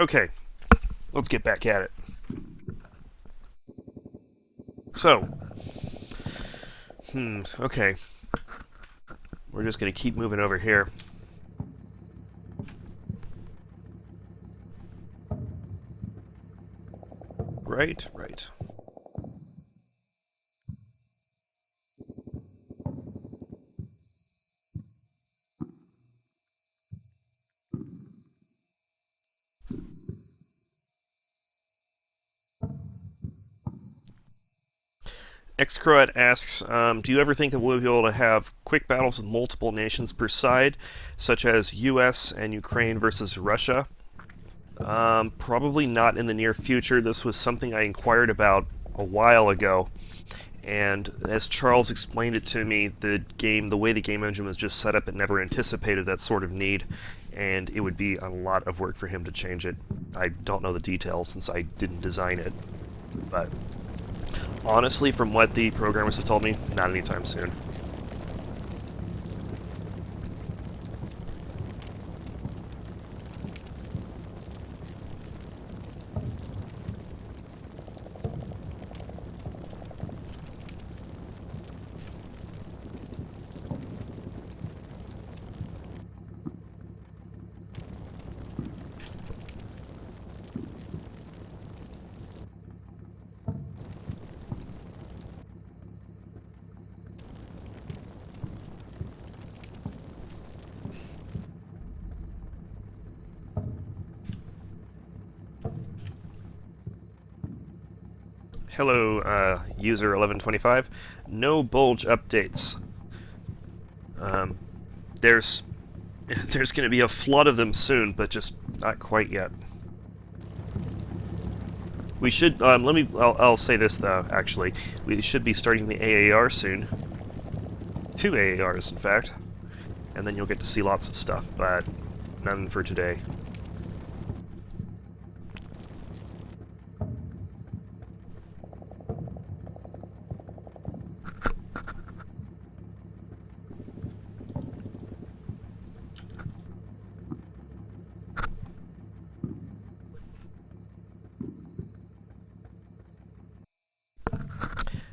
Okay, let's get back at it. So, okay. We're just going to keep moving over here. Right, right. Xcroat asks, do you ever think that we'll be able to have quick battles with multiple nations per side, such as US and Ukraine versus Russia? Probably not in the near future. This was something I inquired about a while ago, and as Charles explained it to me, the way the game engine was just set up, it never anticipated that sort of need, and it would be a lot of work for him to change it. I don't know the details since I didn't design it, but honestly, from what the programmers have told me, not anytime soon. Hello, user 1125. No bulge updates. Um, there's there's going to be a flood of them soon, but just not quite yet. We should let me. I'll say this though. Actually, we should be starting the AAR soon. 2 AARs, in fact, and then you'll get to see lots of stuff. But none for today.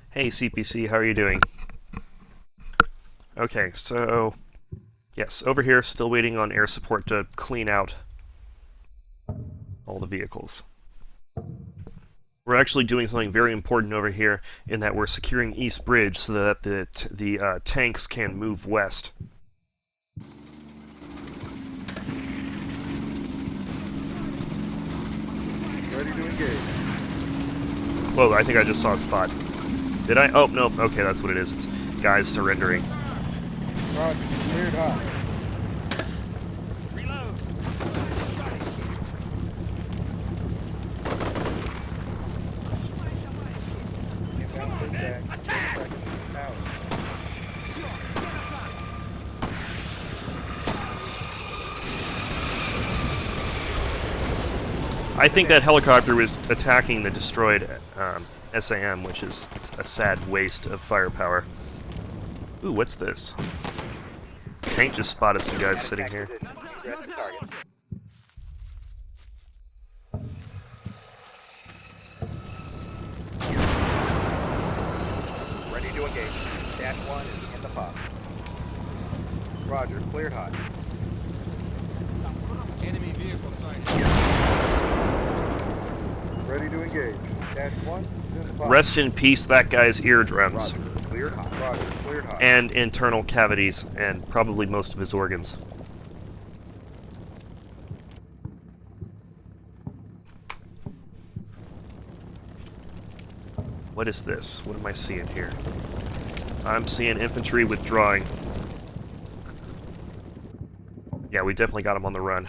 Hey CPC, how are you doing? Okay, so yes, over here, still waiting on air support to clean out all the vehicles. We're actually doing something very important over here in that we're securing East Bridge so that the tanks can move west. Ready to engage. Whoa, I think I just saw a spot. Did I? Oh, no. Okay, that's what it is. It's guys surrendering. Roger, cleared hot. Inbound attack. Out. I think that helicopter was attacking the destroyed SAM, which is a sad waste of firepower. Ooh, what's this? Tank just spotted some guys sitting here. Aggressive target. Ready to engage. Dash 1 is in the pod. Roger, cleared hot. Enemy vehicle sighted. Ready to engage. Dash 1 is in the pod. Rest in peace, that guy's eardrums. Roger, cleared hot. Roger, cleared hot. And internal cavities, and probably most of his organs. What is this? What am I seeing here? I'm seeing infantry withdrawing. Yeah, we definitely got him on the run.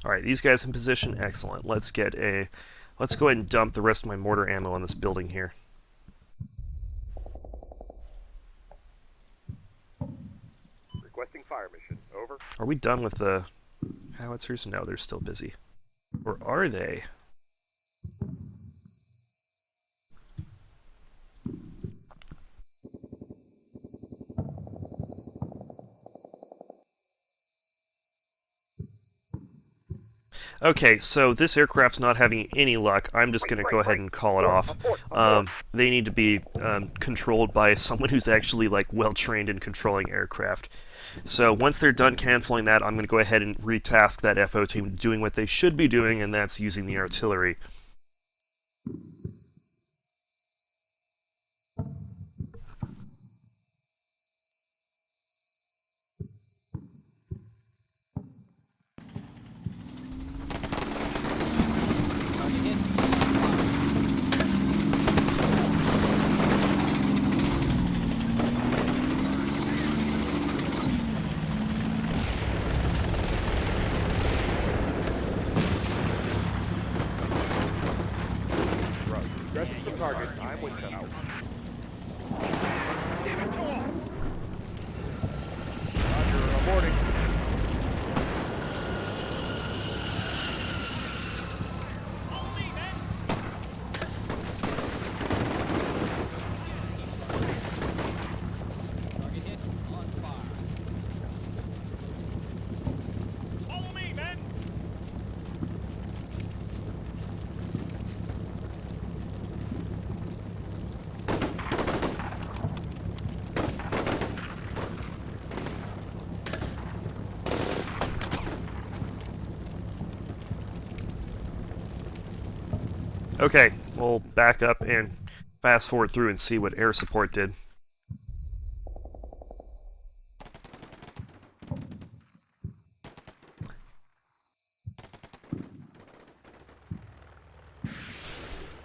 Alright, these guys in position, excellent. Let's go ahead and dump the rest of my mortar ammo on this building here. Requesting fire mission. Over. Are we done with the howitzers? No, they're still busy. Or are they? Okay, so this aircraft's not having any luck. I'm just going to go ahead and call it off. They need to be controlled by someone who's actually like well trained in controlling aircraft. So once they're done canceling that, I'm going to go ahead and retask that FO team doing what they should be doing, and that's using the artillery. Aggressive to target. I'm with you. Give it to him. Roger, aborting. Follow me, men! Okay, we'll back up and fast forward through and see what air support did.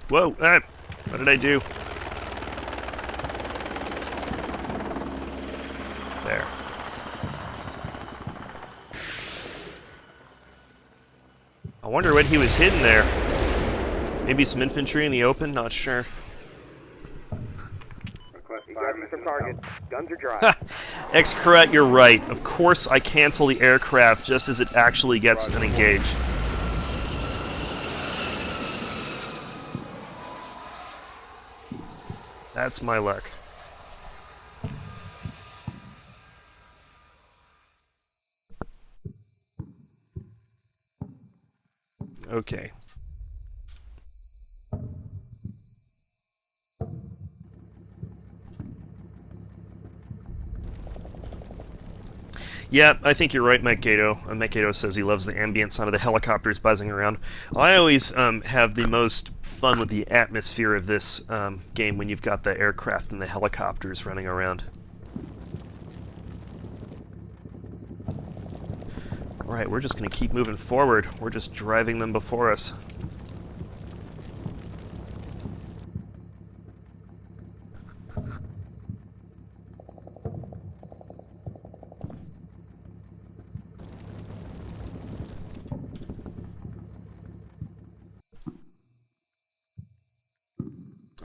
Whoa! What did I do? There. I wonder what he was hidden there. Maybe some infantry in the open? Not sure. Ejecting from target. Guns are dry. X-Correct, you're right. Of course I cancel the aircraft just as it actually gets engaged. That's my luck. Okay. Yeah, I think you're right, Mike Gato. Mike Gato says he loves the ambient sound of the helicopters buzzing around. I always have the most fun with the atmosphere of this game when you've got the aircraft and the helicopters running around. Alright, we're just going to keep moving forward. We're just driving them before us.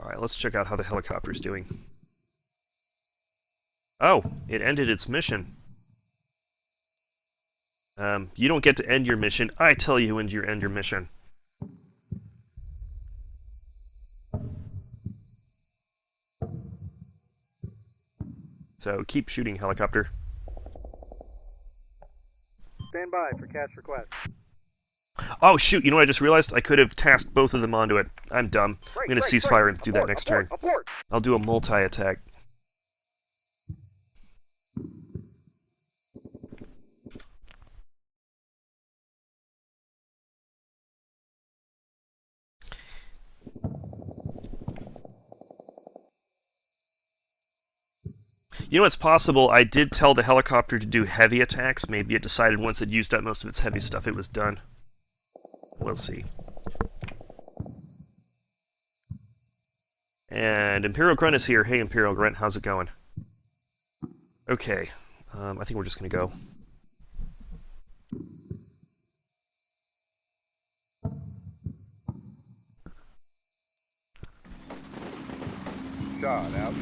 Alright, let's check out how the helicopter's doing. Oh, it ended its mission. You don't get to end your mission. I tell you when you end your mission. So keep shooting, helicopter. Stand by for catch request. Oh shoot, you know what I just realized? I could have tasked both of them onto it. I'm dumb. I'm gonna cease fire and do that next turn. Abort. I'll do a multi-attack. You know, it's possible I did tell the helicopter to do heavy attacks. Maybe it decided once it used up most of its heavy stuff, it was done. We'll see. And Imperial Grunt is here. Hey, Imperial Grunt, how's it going? Okay, I think we're just gonna go. Shot out.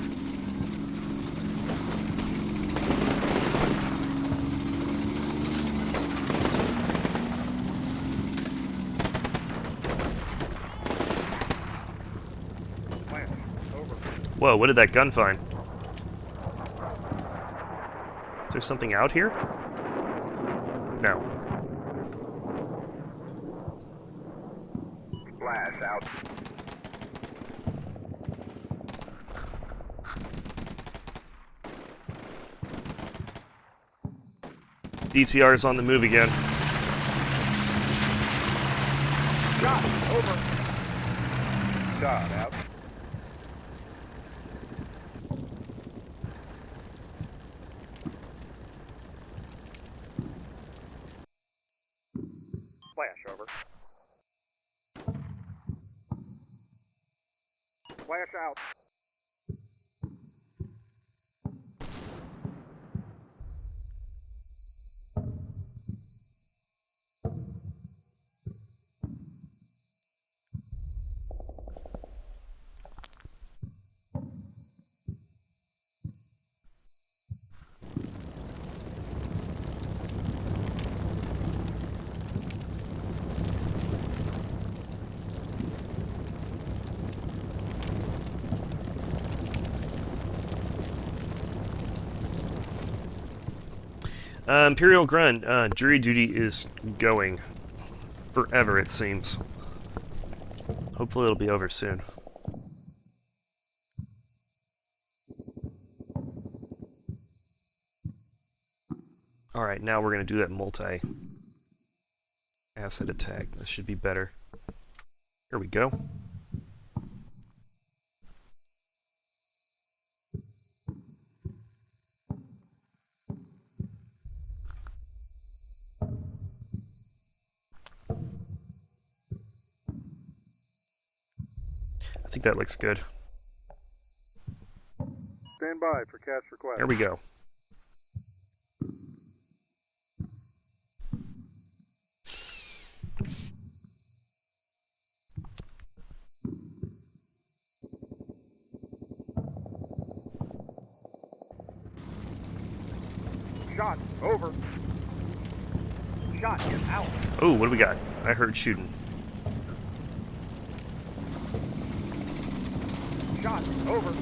Whoa, what did that gun find? Is there something out here? No. Flash out. DTR is on the move again. Shot over. Shot out. Flash over. Flash out. Imperial Grunt, jury duty is going. Forever, it seems. Hopefully it'll be over soon. Alright, now we're going to do that multi-asset attack. This should be better. Here we go. I think that looks good. Stand by for catch request. There we go. Shot over. Shot is out. Oh, what do we got? I heard shooting. Shot over.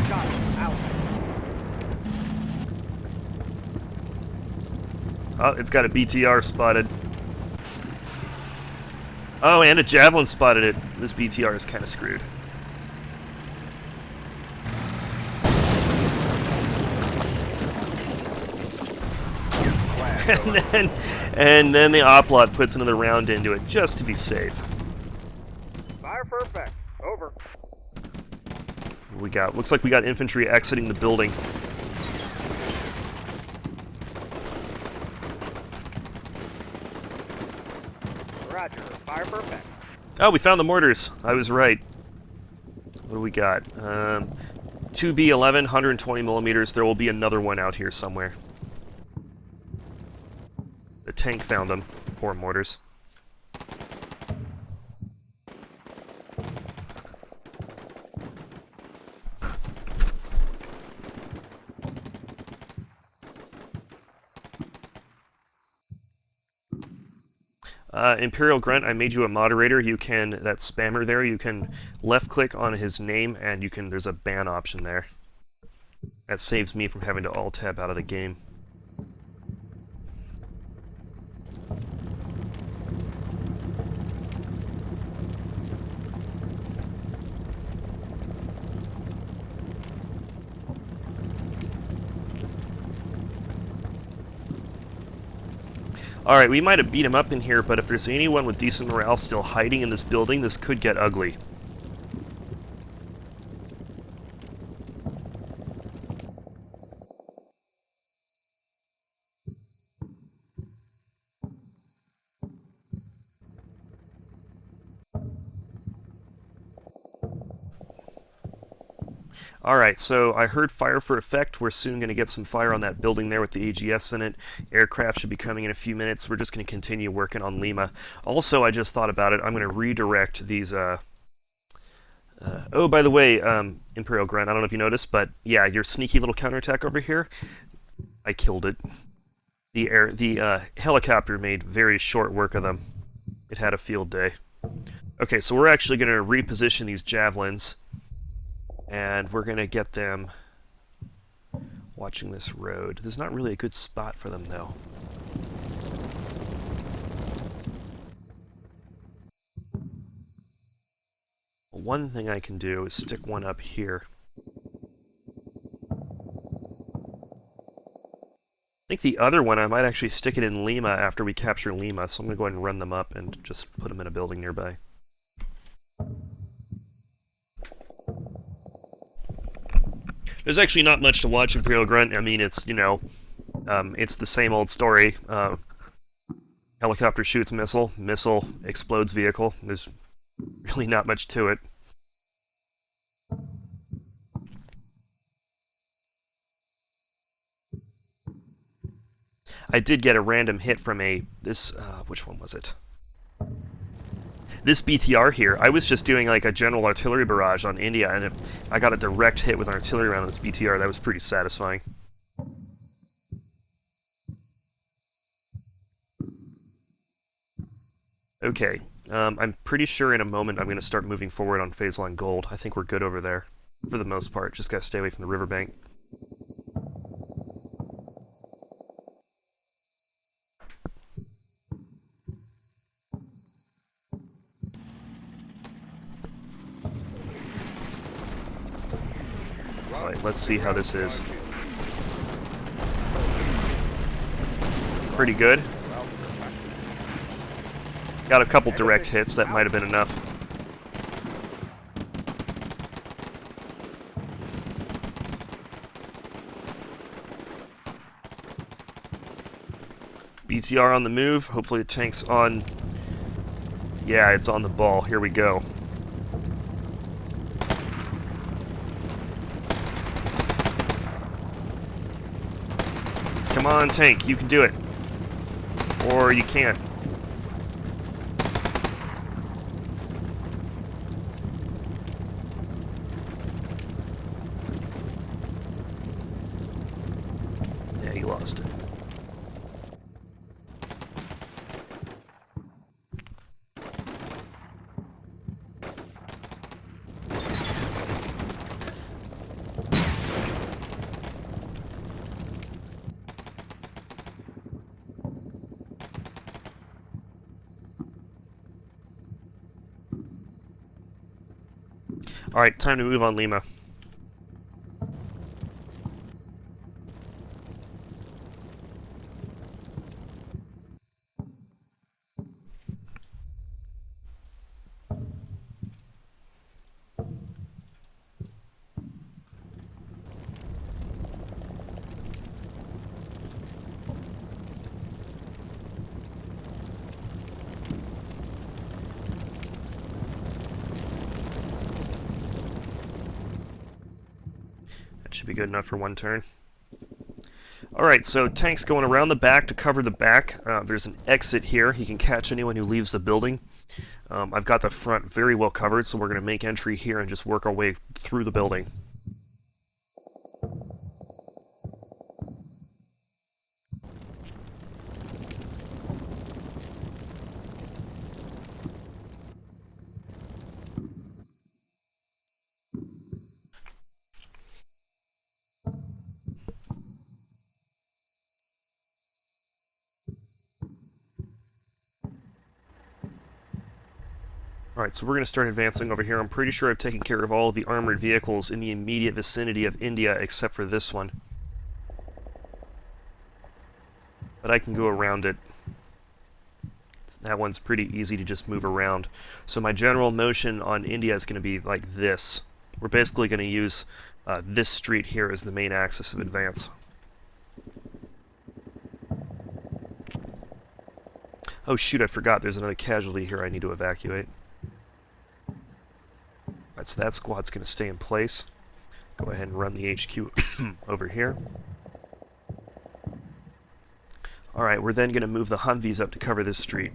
Shot out. Oh, it's got a BTR spotted. Oh, and a javelin spotted it. This BTR is kind of screwed. Flash over. and then the Oplot puts another round into it just to be safe. Fire for effect. Over. We got looks like we got infantry exiting the building. Roger. Fire for effect. Oh, we found the mortars. I was right. What do we got? 2B11, 120 millimeters. There will be another one out here somewhere. The tank found them. Poor mortars. Imperial Grunt, I made you a moderator. You can, that spammer there, you can left-click on his name, and you can, there's a ban option there. That saves me from having to alt-tab out of the game. Alright, we might have beat him up in here, but if there's anyone with decent morale still hiding in this building, this could get ugly. Alright, so I heard fire for effect. We're soon going to get some fire on that building there with the AGS in it. Aircraft should be coming in a few minutes. We're just going to continue working on Lima. Also, I just thought about it. I'm going to redirect these... oh, by the way, Imperial Grunt, I don't know if you noticed, but yeah, your sneaky little counterattack over here, I killed it. The helicopter made very short work of them. It had a field day. Okay, so we're actually going to reposition these javelins And we're going to get them watching this road. There's not really a good spot for them, though. One thing I can do is stick one up here. I think the other one, I might actually stick it in Lima after we capture Lima, so I'm going to go ahead and run them up and just put them in a building nearby. There's actually not much to watch Imperial Grunt. I mean, it's, it's the same old story. Helicopter shoots missile, missile explodes vehicle. There's really not much to it. I did get a random hit from which one was it? This BTR here, I was just doing like a general artillery barrage on India, and I got a direct hit with an artillery round on this BTR. That was pretty satisfying. Okay, I'm pretty sure in a moment I'm going to start moving forward on phase line gold. I think we're good over there, for the most part. Just gotta stay away from the riverbank. Alright, let's see how this is. Pretty good. Got a couple direct hits, that might have been enough. BTR on the move, hopefully the tank's on... Yeah, it's on the ball, here we go. Come on, tank, you can do it. Or you can't. Yeah, you lost it. Alright, time to move on Lima. Should be good enough for one turn. Alright, so tank's going around the back to cover the back. There's an exit here. He can catch anyone who leaves the building. I've got the front very well covered, so we're going to make entry here and just work our way through the building. Alright, so we're going to start advancing over here. I'm pretty sure I've taken care of all of the armored vehicles in the immediate vicinity of India, except for this one. But I can go around it. That one's pretty easy to just move around. So my general motion on India is going to be like this. We're basically going to use this street here as the main axis of advance. Oh shoot, I forgot there's another casualty here I need to evacuate. Alright, so that squad's going to stay in place. Go ahead and run the HQ over here. Alright, we're then going to move the Humvees up to cover this street.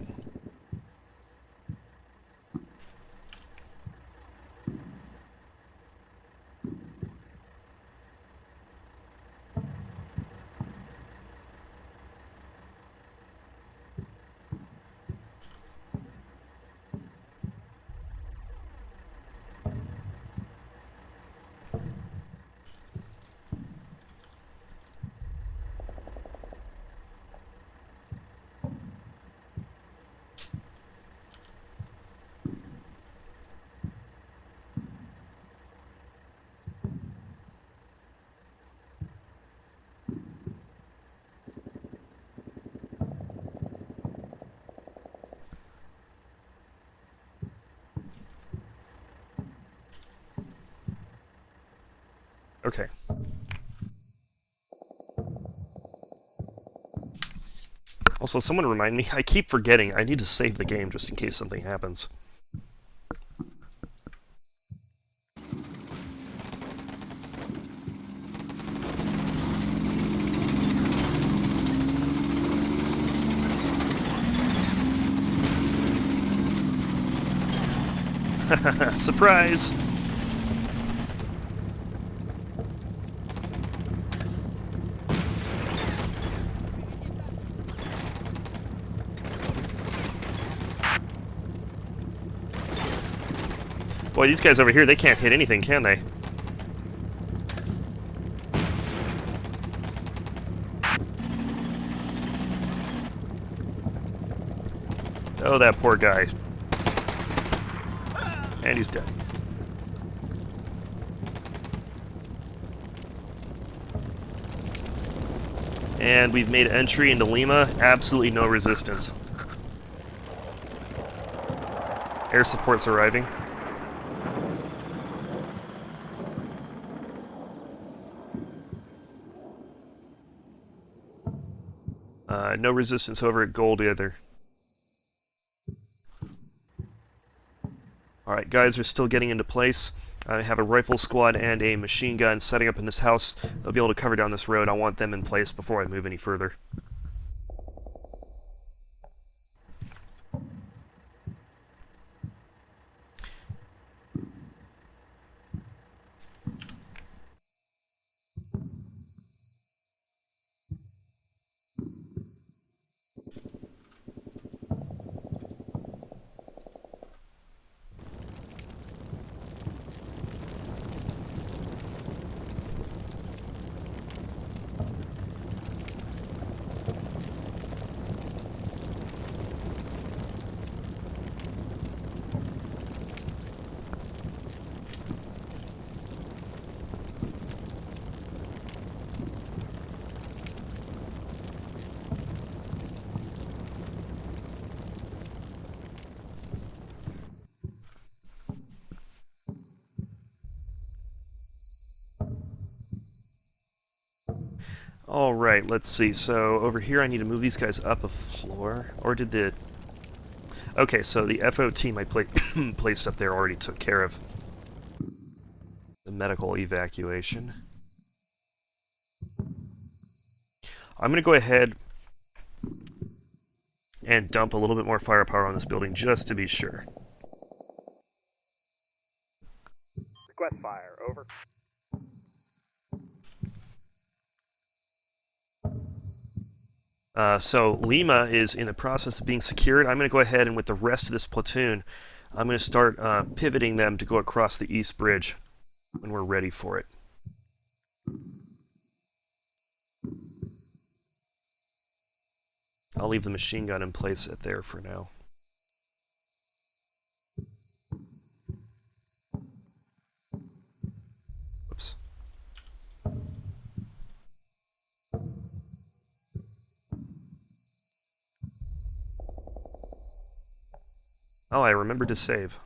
Okay. Also, someone remind me, I keep forgetting, I need to save the game just in case something happens. Surprise! Boy, these guys over here, they can't hit anything, can they? Oh, that poor guy. And he's dead. And we've made entry into Lima. Absolutely no resistance. Air support's arriving. No resistance over at Gold either. Alright, guys are still getting into place. I have a rifle squad and a machine gun setting up in this house. They'll be able to cover down this road. I want them in place before I move any further. Alright, let's see. So over here I need to move these guys up a floor. Or did the... Okay, so the FO team I placed up there already took care of the medical evacuation. I'm going to go ahead and dump a little bit more firepower on this building just to be sure. Request fire. Over. So Lima is in the process of being secured. I'm going to go ahead and with the rest of this platoon, I'm going to start pivoting them to go across the East Bridge when we're ready for it. I'll leave the machine gun in place at there for now. Whoops. Oh, I remembered to save.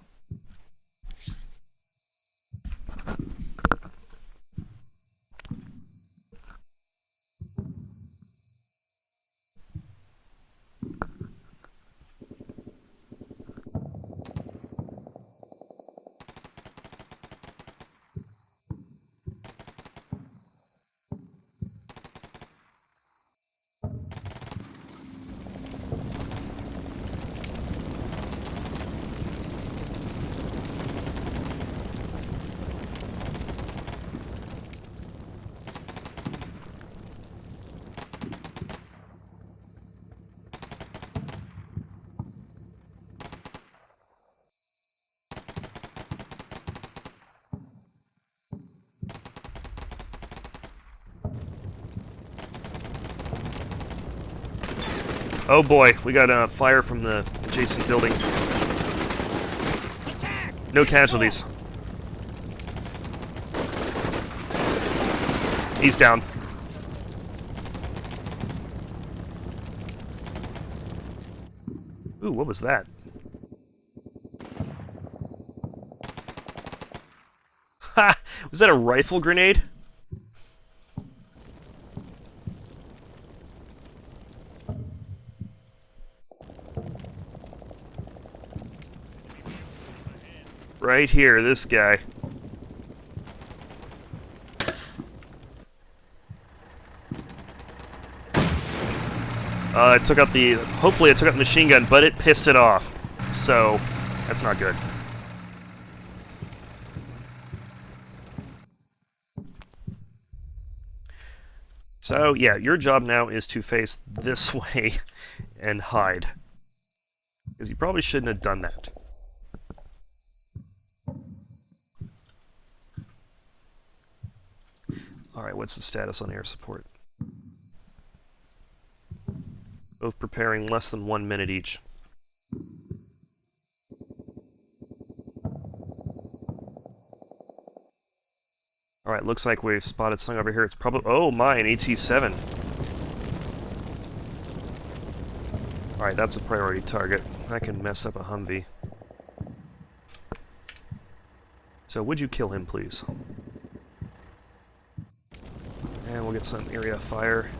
Oh boy, we got fire from the adjacent building. No casualties. He's down. Ooh, what was that? Ha! Was that a rifle grenade? Right here, this guy. It took out the... Hopefully it took out the machine gun, but it pissed it off. So, that's not good. So, yeah, your job now is to face this way and hide. Because you probably shouldn't have done that. Alright, what's the status on air support? Both preparing less than 1 minute each. Alright, looks like we've spotted something over here. It's probably... Oh my, an AT-7. Alright, that's a priority target. That can mess up a Humvee. So, would you kill him, please? And we'll get some area of fire.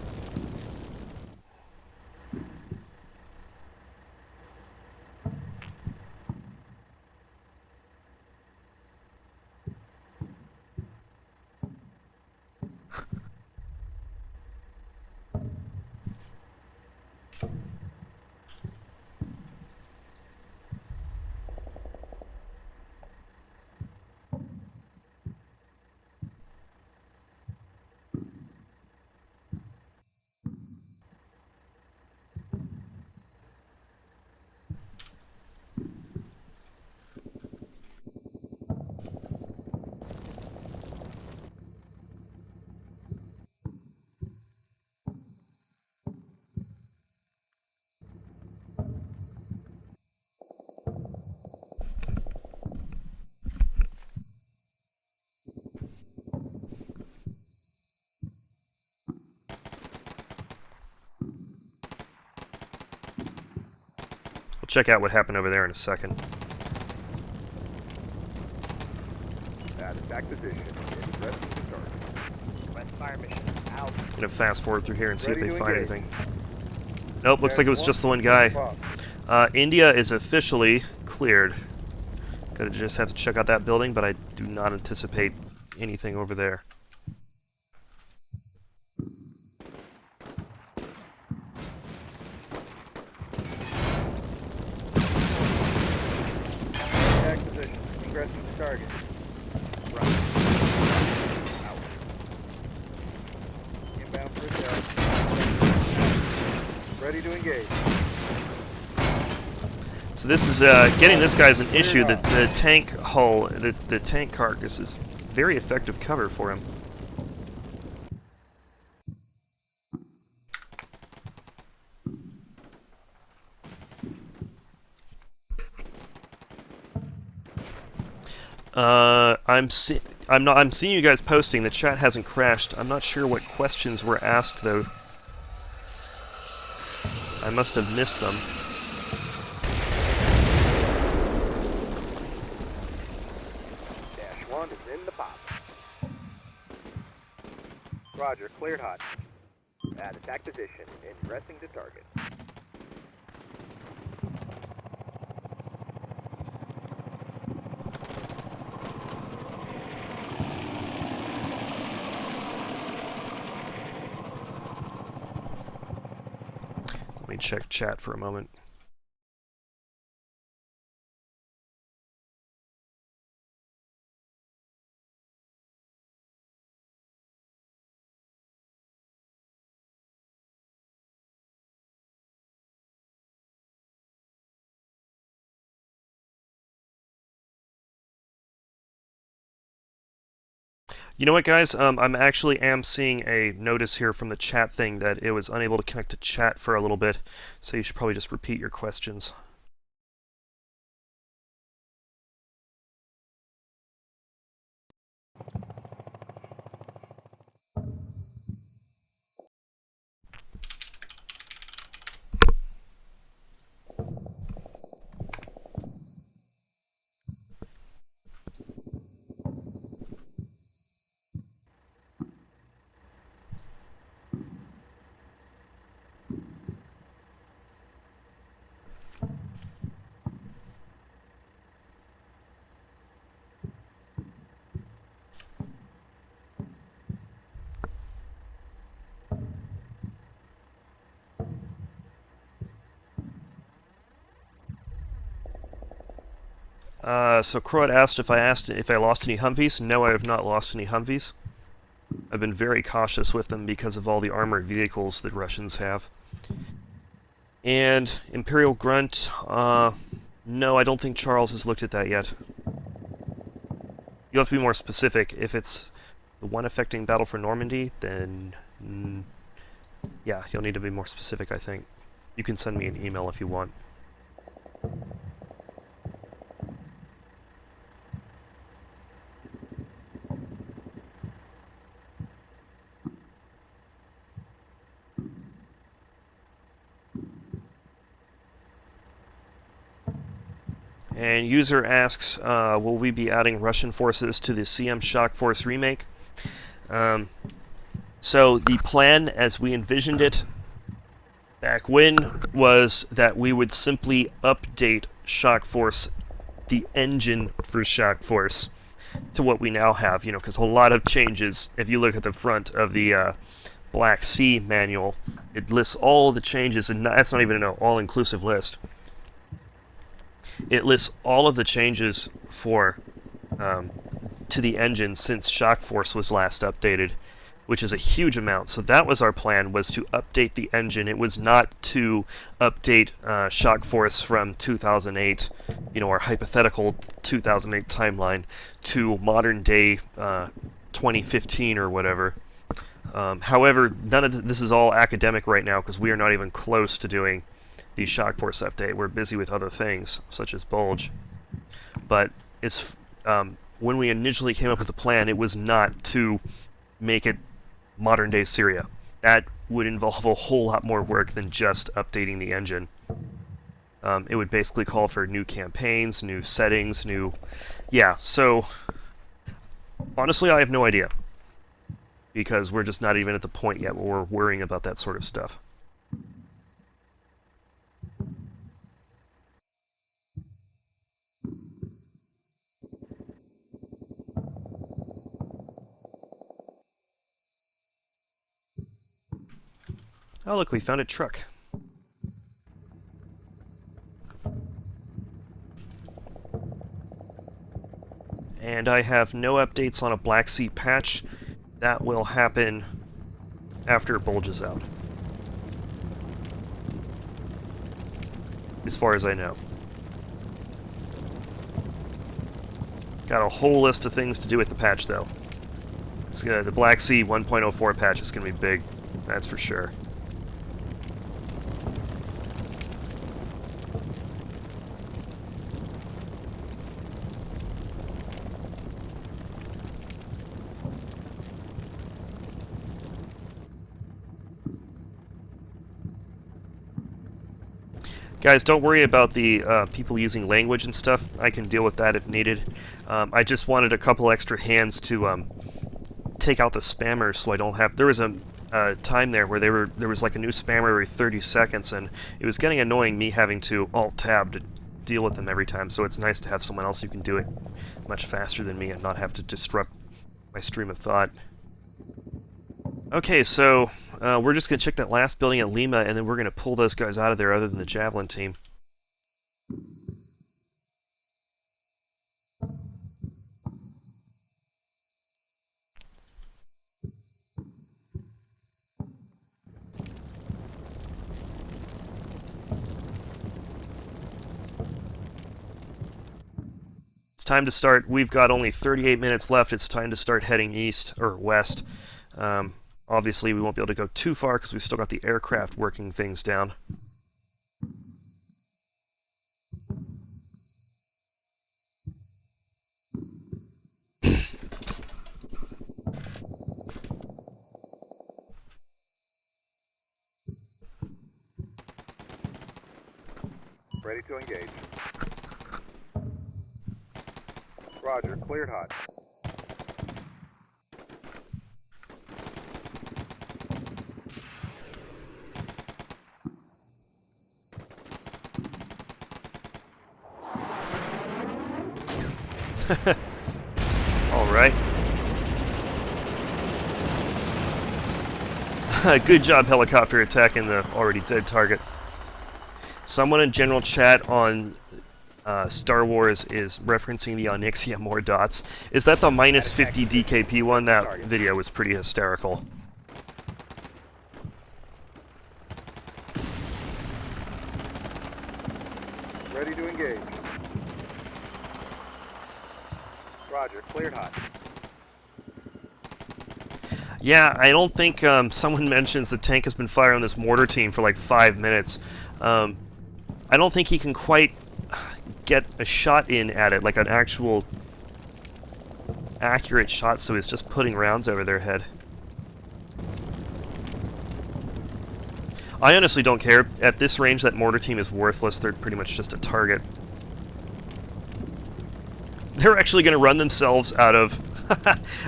We'll check out what happened over there in a second. Attack position. Resting to target. West fire mission out. Gonna fast forward through here and see if Ready they to find engage. anything. Nope, looks like it was just the one guy. India is officially cleared. Gonna just have to check out that building, but I do not anticipate anything over there. Attack position. Progressing to target. Right. Out. Inbound for attack. Ready to engage. So this is, getting this guy's an issue. The tank hull, the tank carcass is very effective cover for him. I'm seeing you guys posting. The chat hasn't crashed. I'm not sure what questions were asked though. I must have missed them. Dash 1 is in the pop. Roger, cleared hot. At attack position and resting to target. Let me check chat for a moment. You know what, guys? I'm actually seeing a notice here from the chat thing that it was unable to connect to chat for a little bit, so you should probably just repeat your questions. So Croat asked if I lost any Humvees. No, I have not lost any Humvees. I've been very cautious with them because of all the armored vehicles that Russians have. And Imperial Grunt, no, I don't think Charles has looked at that yet. You'll have to be more specific. If it's the one affecting Battle for Normandy, then yeah, you'll need to be more specific, I think. You can send me an email if you want. And user asks, will we be adding Russian forces to the CM Shock Force remake? So the plan, as we envisioned it back when, was that we would simply update Shock Force, the engine for Shock Force, to what we now have. You know, because a lot of changes. If you look at the front of the Black Sea manual, it lists all the changes, and that's not even an all-inclusive list. It lists all of the changes for to the engine since Shock Force was last updated, which is a huge amount. So that was our plan, was to update the engine. It was not to update Shock Force from 2008, you know, our hypothetical 2008 timeline, to modern day 2015 or whatever. However, none of this is all academic right now because we are not even close to doing the Shock Force update. We're busy with other things, such as Bulge. But it's when we initially came up with the plan, it was not to make it modern-day Syria. That would involve a whole lot more work than just updating the engine. It would basically call for new campaigns, new settings, new... Yeah, so... Honestly, I have no idea. Because we're just not even at the point yet where we're worrying about that sort of stuff. Oh, look, we found a truck. And I have no updates on a Black Sea patch. That will happen after Bulge is out. As far as I know. Got a whole list of things to do with the patch, though. It's the Black Sea 1.04 patch is going to be big. That's for sure. Guys, don't worry about the people using language and stuff. I can deal with that if needed. I just wanted a couple extra hands to take out the spammers, so I don't have... There was a time there where there was like a new spammer every 30 seconds, and it was getting annoying me having to Alt-Tab to deal with them every time, so it's nice to have someone else who can do it much faster than me and not have to disrupt my stream of thought. Okay, so... we're just going to check that last building at Lima, and then we're going to pull those guys out of there other than the Javelin team. It's time to start. We've got only 38 minutes left. It's time to start heading east, or west. Obviously, we won't be able to go too far because we've still got the aircraft working things down. Ready to engage. Roger, cleared hot. Alright. Good job, helicopter, attacking the already dead target. Someone in general chat on Star Wars is referencing the Onyxia more dots. Is that the minus 50 DKP one? That video was pretty hysterical. Ready to engage. Roger, cleared hot. Yeah, I don't think someone mentions the tank has been firing on this mortar team for like 5 minutes. I don't think he can quite get a shot in at it, like an actual accurate shot, so he's just putting rounds over their head. I honestly don't care. At this range, that mortar team is worthless. They're pretty much just a target. They're actually going to run themselves out of...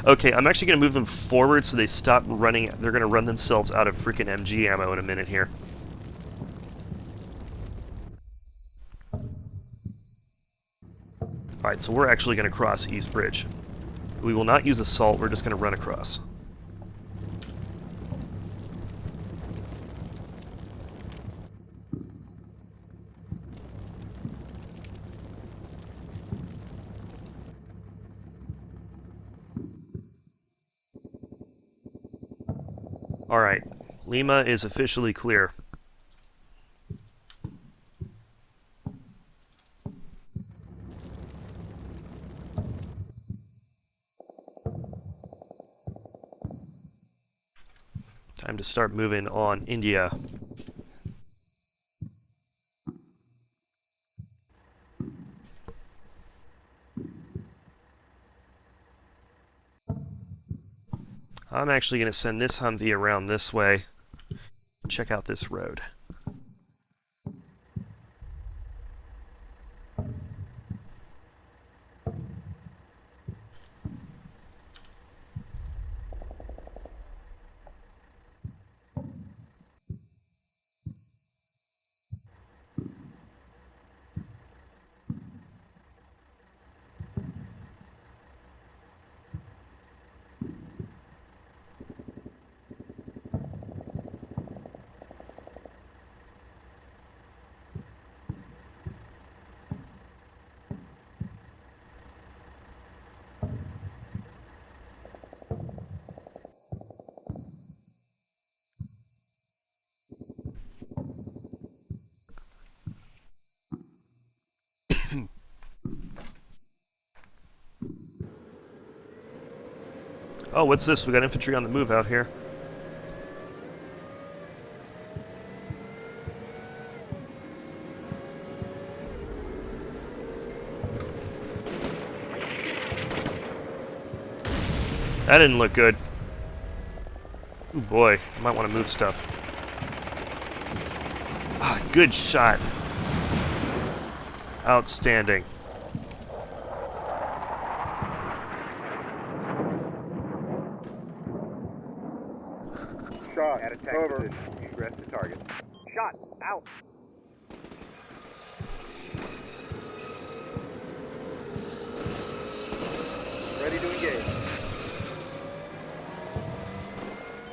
Okay, I'm actually going to move them forward so they stop running. They're going to run themselves out of freaking MG ammo in a minute here. Alright, so we're actually going to cross East Bridge. We will not use assault, we're just going to run across. Alright, Lima is officially clear. Time to start moving on India. I'm actually going to send this Humvee around this way. Check out this road. Oh, what's this? We got infantry on the move out here. That didn't look good. Ooh boy, I might want to move stuff. Ah, good shot. Outstanding. Shot. At attack over. Position. Egress to target. Shot. Out. Ready to engage.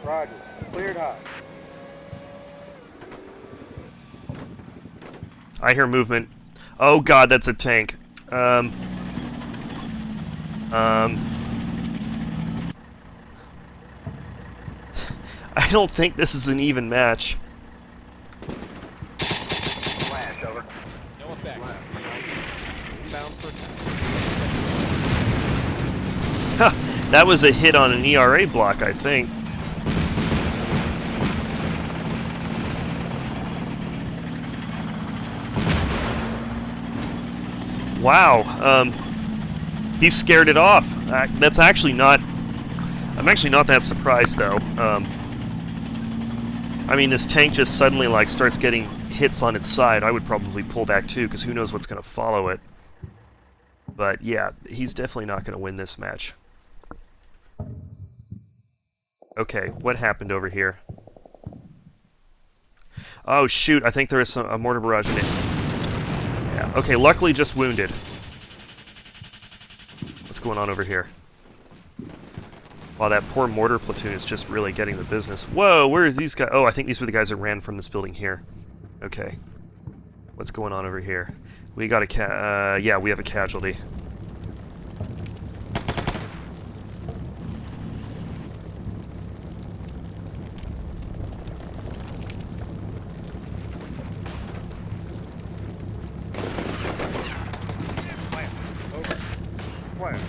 Roger. Cleared hot. I hear movement. Oh god, that's a tank. I don't think this is an even match. Flash, over. No effect. Inbound for Ha! That was a hit on an ERA block, I think. Wow, he scared it off. That's actually not... I'm actually not that surprised, though. I mean, this tank just suddenly, like, starts getting hits on its side. I would probably pull back, too, because who knows what's going to follow it. But, yeah, he's definitely not going to win this match. Okay, what happened over here? Oh, shoot, I think there is a mortar barrage in it. Yeah, okay, luckily just wounded. What's going on over here? Wow, that poor mortar platoon is just really getting the business. Whoa, where are these guys? Oh, I think these were the guys that ran from this building here. Okay. What's going on over here? We got a yeah, we have a casualty. Plant. Over. Plant.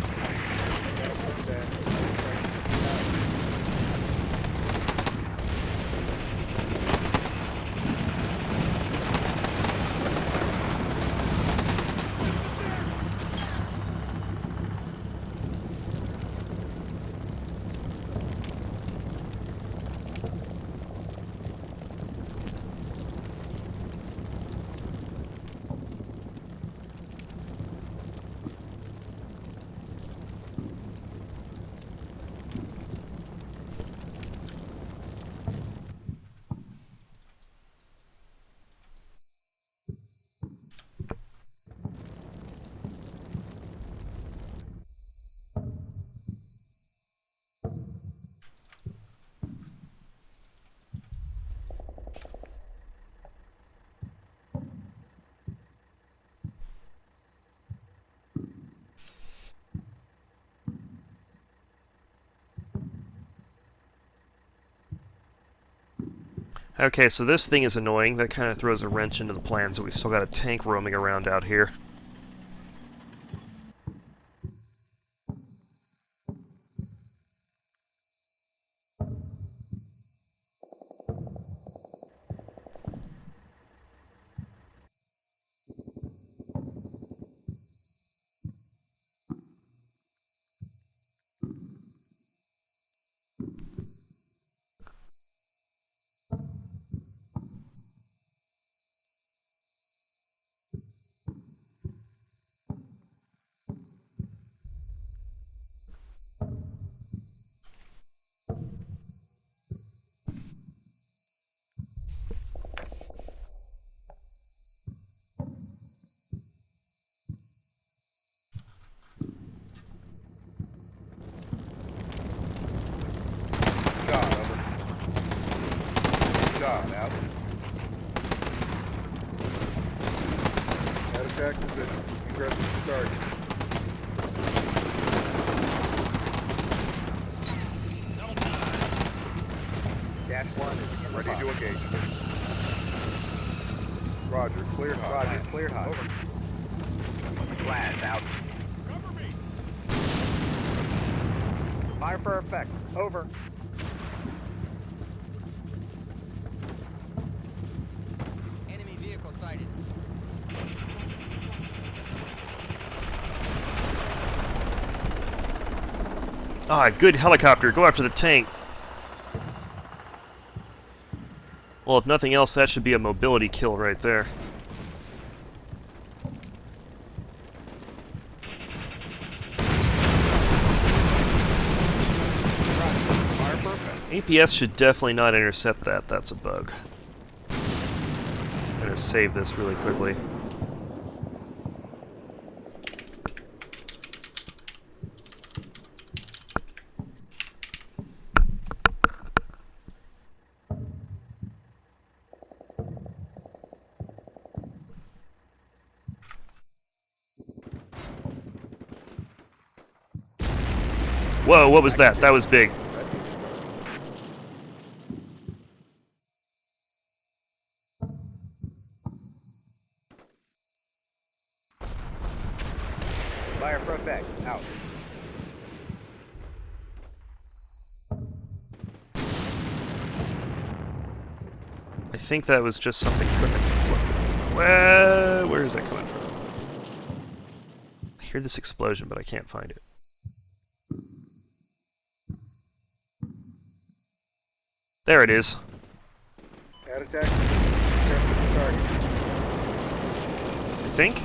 Confirm that. Okay, so this thing is annoying. That kind of throws a wrench into the plans, that we still got a tank roaming around out here. Shot. Over. Shot. Out. Out attack position. Aggressive target. Dash 1 is ready to engage. Roger. Cleared hot. Roger. Cleared hot. Over. Blast out. Cover me. Fire for effect. Over. Enemy vehicle sighted. Ah, good helicopter. Go after the tank. Well, if nothing else, that should be a mobility kill right there. Fire for effect. APS should definitely not intercept that. That's a bug. I'm gonna save this really quickly. Whoa, what was that? That was big. Fire for effect. Out. I think that was just something cooking. Where is that coming from? I hear this explosion, but I can't find it. There it is. Out attack position. Aggressive target. I think?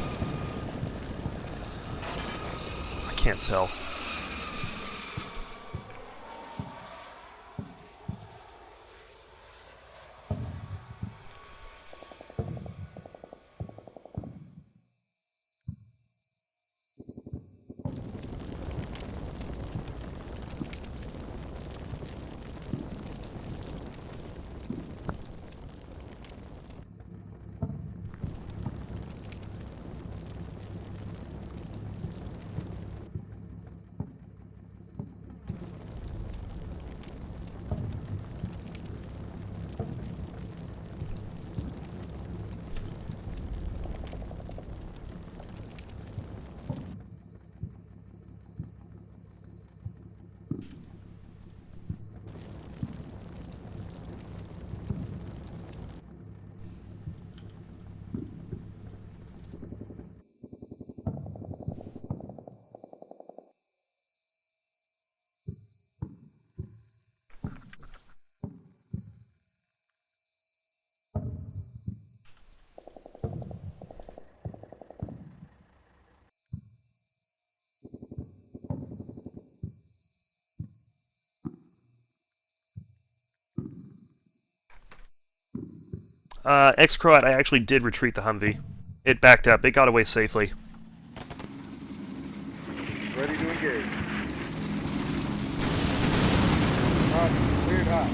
I can't tell. Ex-Croat, I actually did retreat the Humvee. It backed up. It got away safely. Ready to engage. Roger, cleared hot.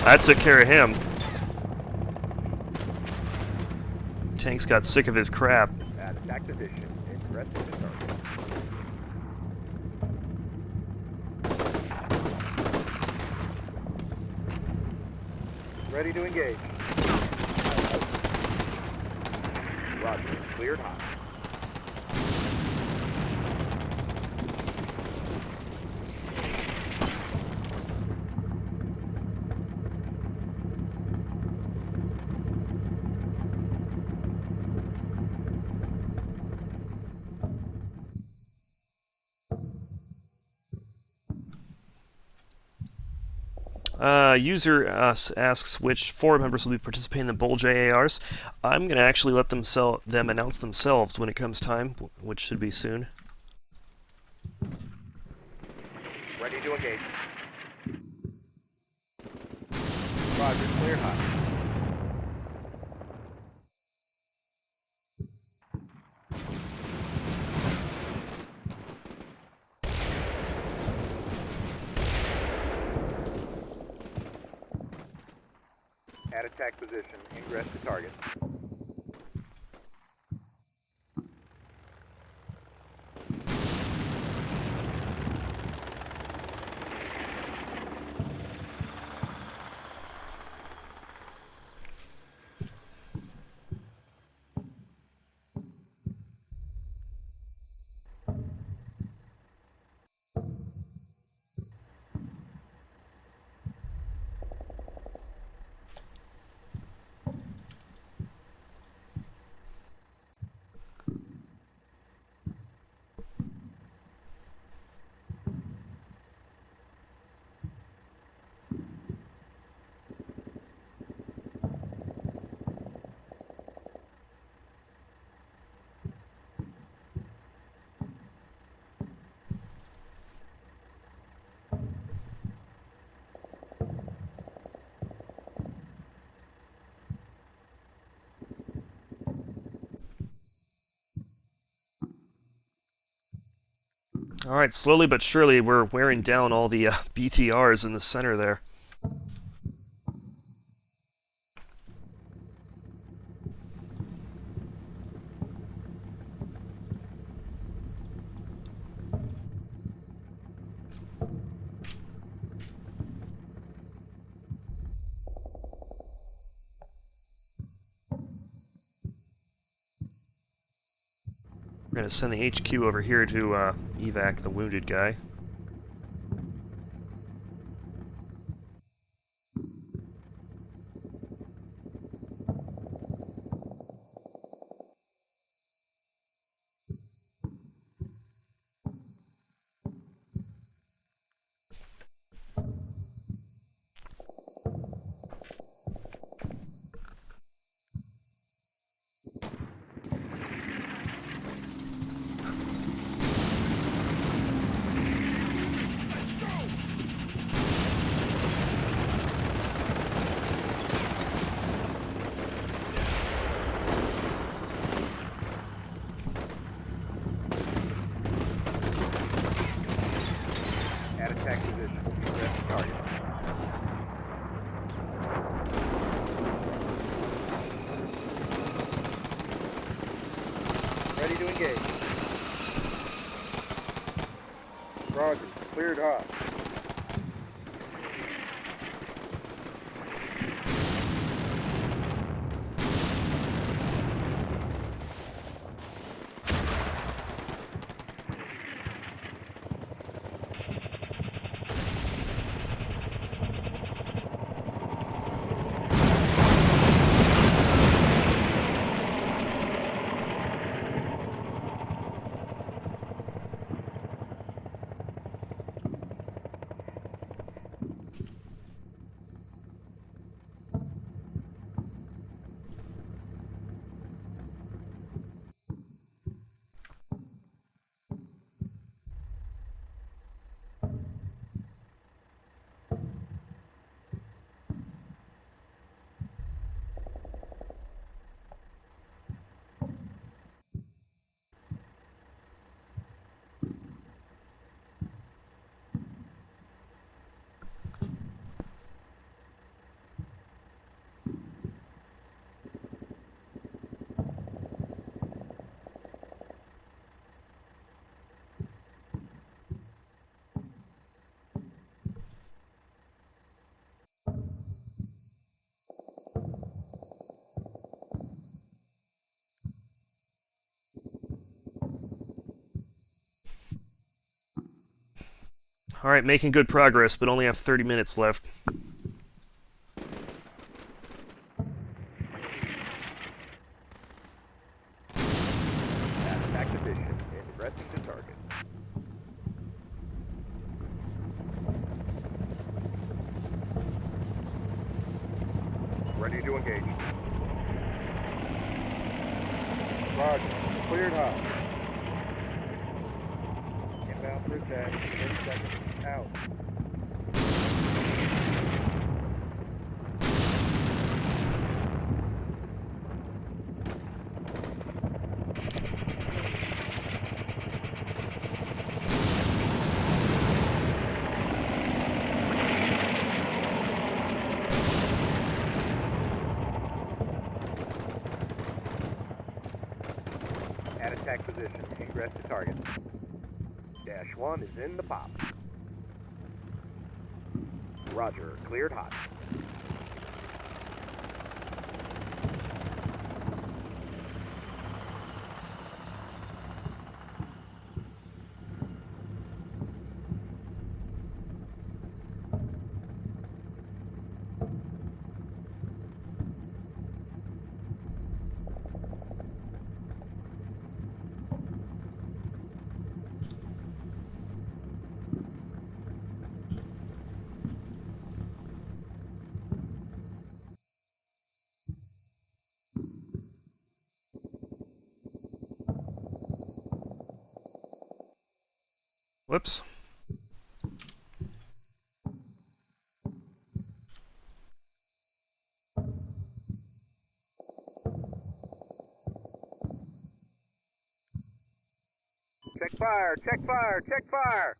That took care of him. Tanks got sick of his crap. At attack position. Ingress to the target. Ready to engage. Roger, cleared hot. User asks which forum members will be participating in the Bulge AARs. I'm going to actually let them announce themselves when it comes time, which should be soon. Ready to engage. Roger, cleared hot. At attack position, ingress to target. Alright, slowly but surely we're wearing down all the BTRs in the center there. We're going to send the HQ over here to evac the wounded guy. At attack position, ingress to target. Ready to engage. Roger, cleared hot. Alright, making good progress, but only have 30 minutes left. Fast activation and resting to target. Ready to engage. Roger. Cleared hot. Inbound for attack. 30 seconds. Out. At attack position. Ingress to target. Dash 1 is in the pop. Roger. Cleared hot. Whoops. Check fire! Check fire! Check fire!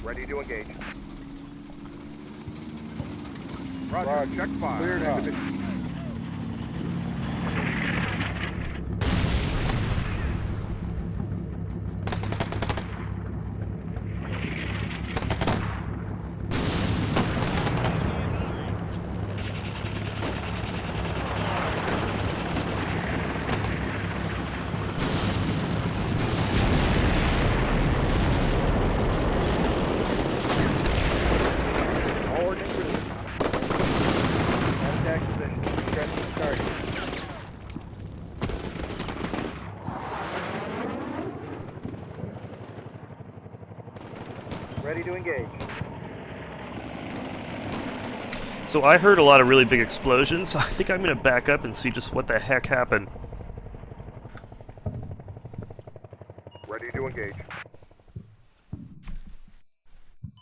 Ready to engage. Roger. Check fire. Cleared hot. All ordnance released. At attack position. Ingress to target. Ready to engage. So I heard a lot of really big explosions. I think I'm going to back up and see just what the heck happened. Ready to engage.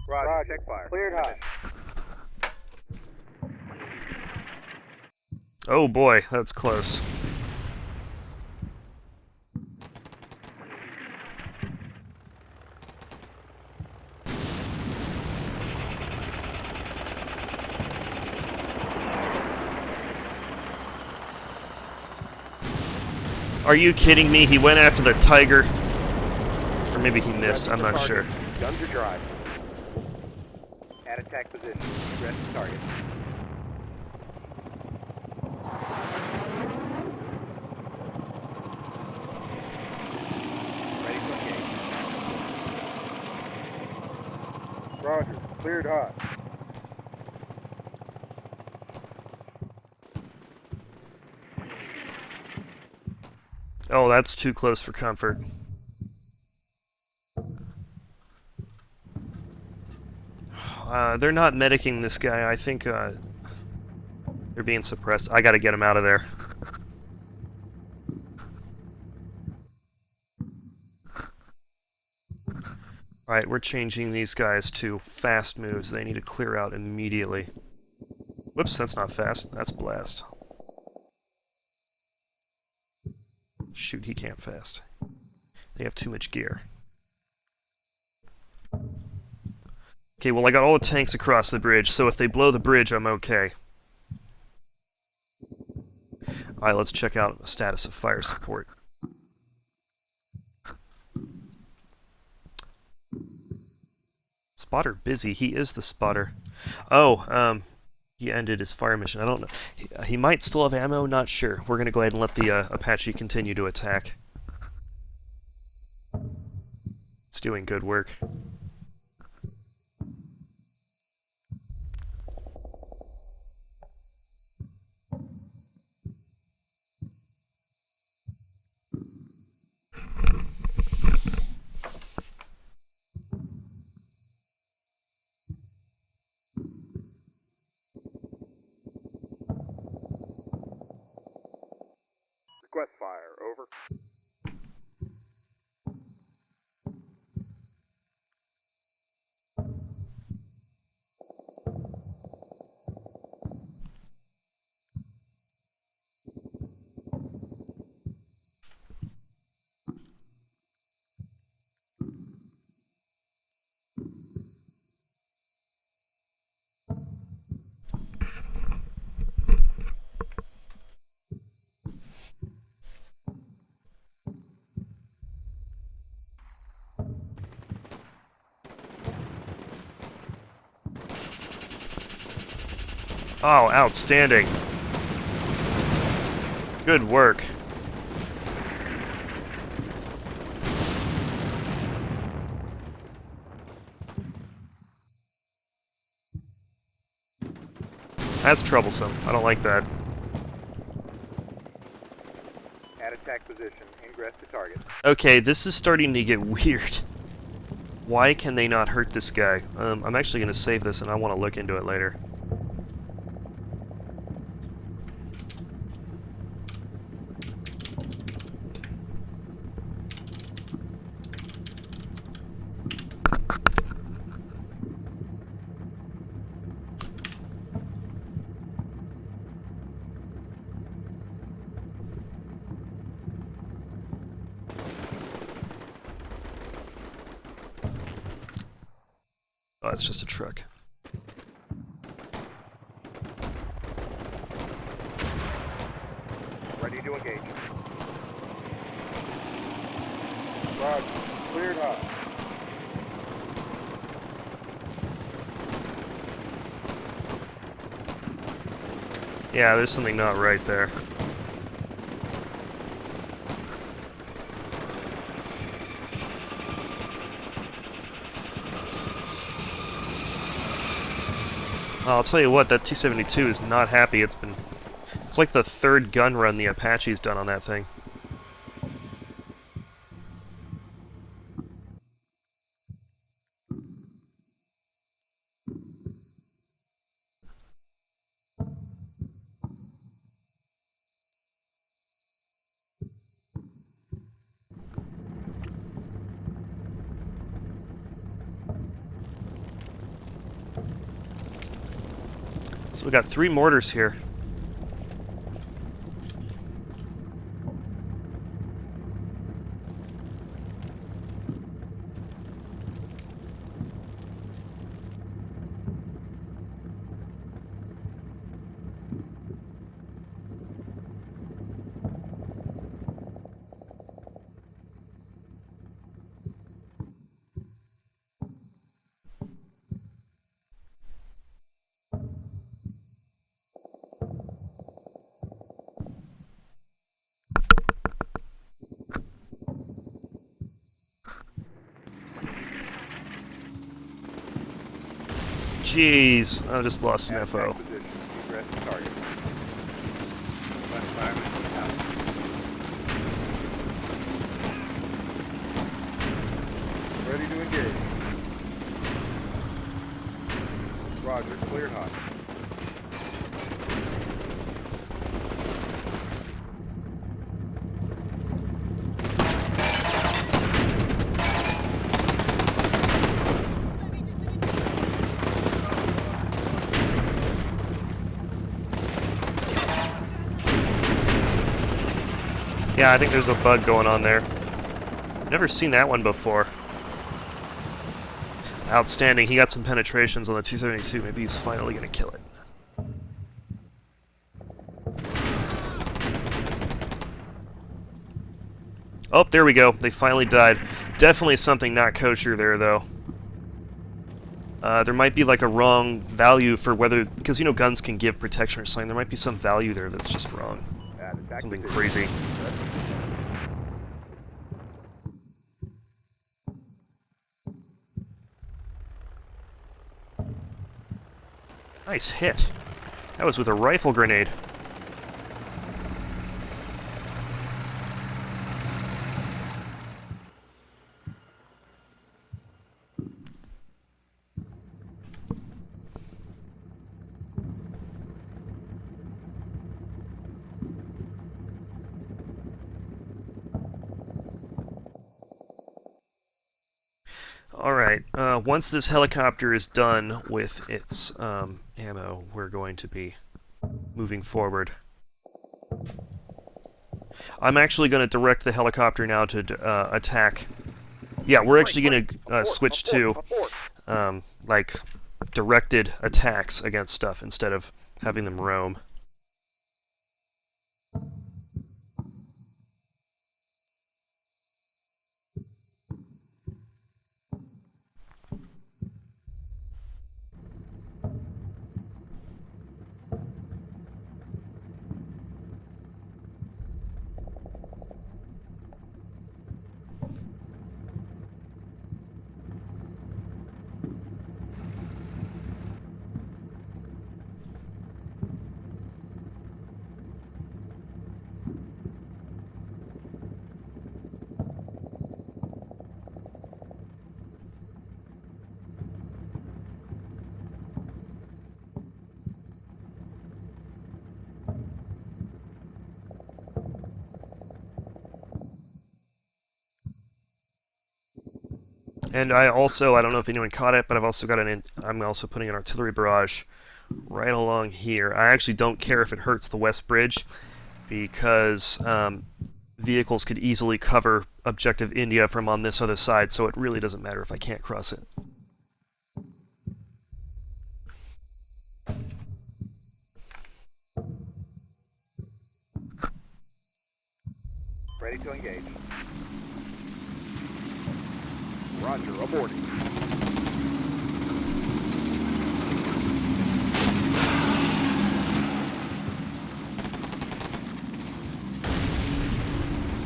Roger. Check fire. Cleared hot. Oh boy, that's close. Are you kidding me? He went after the tiger. Or maybe he missed, I'm not sure. Guns are dry. At attack position. Ingress to target. Ready to engage. Roger. Cleared hot. Oh, that's too close for comfort. They're not medicing this guy. I think they're being suppressed. I gotta get him out of there. Alright, we're changing these guys to fast moves. They need to clear out immediately. Whoops, that's not fast. That's blast. Shoot, he can't fast. They have too much gear. Okay, well I got all the tanks across the bridge, so if they blow the bridge, I'm okay. Alright, let's check out the status of fire support. Spotter busy. He is the spotter. Oh, he ended his fire mission. I don't know. He might still have ammo, not sure. We're going to go ahead and let the Apache continue to attack. It's doing good work. Request fire. Over. Oh, outstanding. Good work. That's troublesome. I don't like that. At attack position. Ingress to target. Okay, this is starting to get weird. Why can they not hurt this guy? I'm actually going to save this and I want to look into it later. Oh, it's just a truck. Ready to engage. Roger. Cleared hot. Yeah, there's something not right there. I'll tell you what, that T-72 is not happy. It's like the third gun run the Apache's done on that thing. So we got 3 mortars here. Jeez, I just lost some At FO. attack position. Ingress to target. Request fire mission out. Ready to engage. Roger. Cleared hot. Yeah, I think there's a bug going on there. Never seen that one before. Outstanding. He got some penetrations on the 272. Maybe he's finally going to kill it. Oh, there we go. They finally died. Definitely something not kosher there, though. There might be like a wrong value for whether, because you know guns can give protection or something. There might be some value there that's just wrong. Attack Something position. crazy. Nice hit. That was with a rifle grenade. Alright, once this helicopter is done with its ammo, we're going to be moving forward. I'm actually going to direct the helicopter now to attack. Yeah, we're actually going to switch to like directed attacks against stuff instead of having them roam. And I don't know if anyone caught it, but I'm also putting an artillery barrage right along here. I actually don't care if it hurts the west bridge, because vehicles could easily cover Objective India from on this other side, so it really doesn't matter if I can't cross it. Ready to engage. Roger, aborting.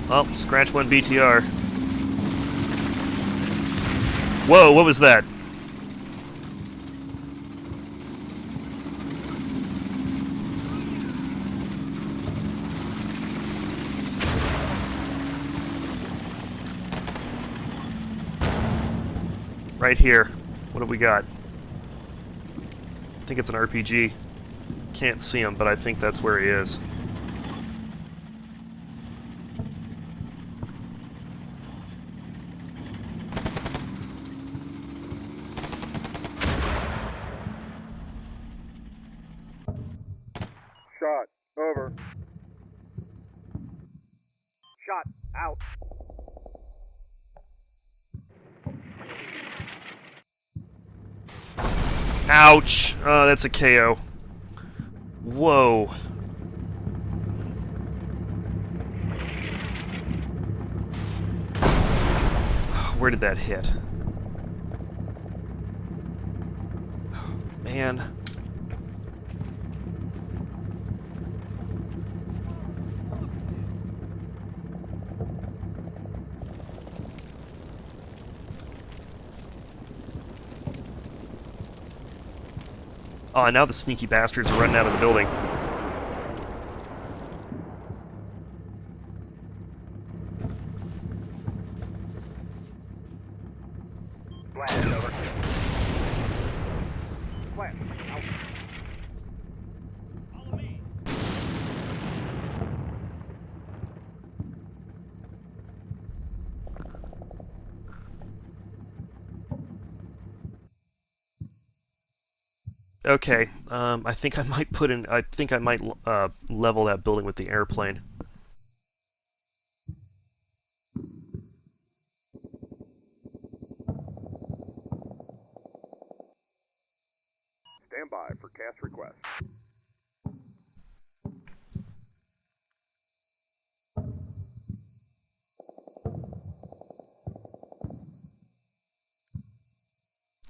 Oh, scratch one BTR. Whoa, what was that? Right here. What have we got? I think it's an RPG. Can't see him, but I think that's where he is. Shot. Over. Shot. Out. Ouch! Oh, that's a KO. Whoa. Where did that hit? Man. Oh, and now the sneaky bastards are running out of the building. Flash. Over. Flash. Out. Okay, I think I might level that building with the airplane. Stand by for cast request.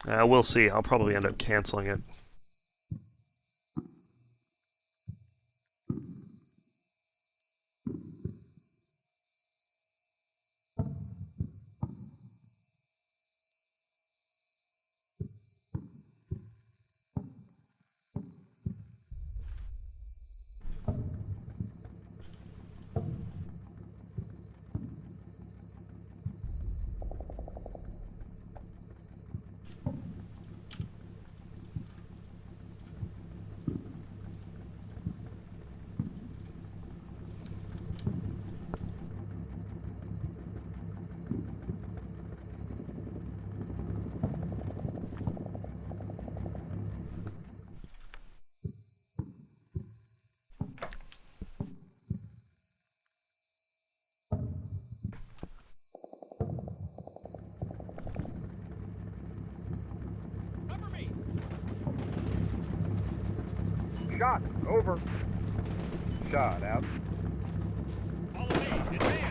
We'll see. I'll probably end up canceling it. Cover me! Shot. Over. Shot. Out. Follow me! Advance!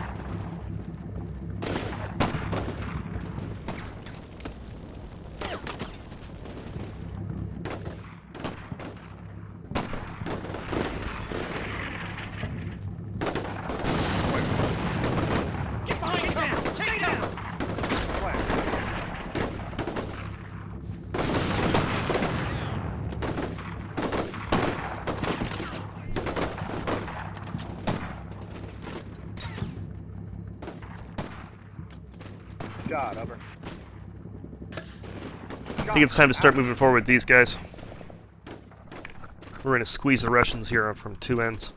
Get behind it down! Take it down! Flash. Shot. Over. I think it's time to start moving forward with these guys. We're going to squeeze the Russians here from two ends.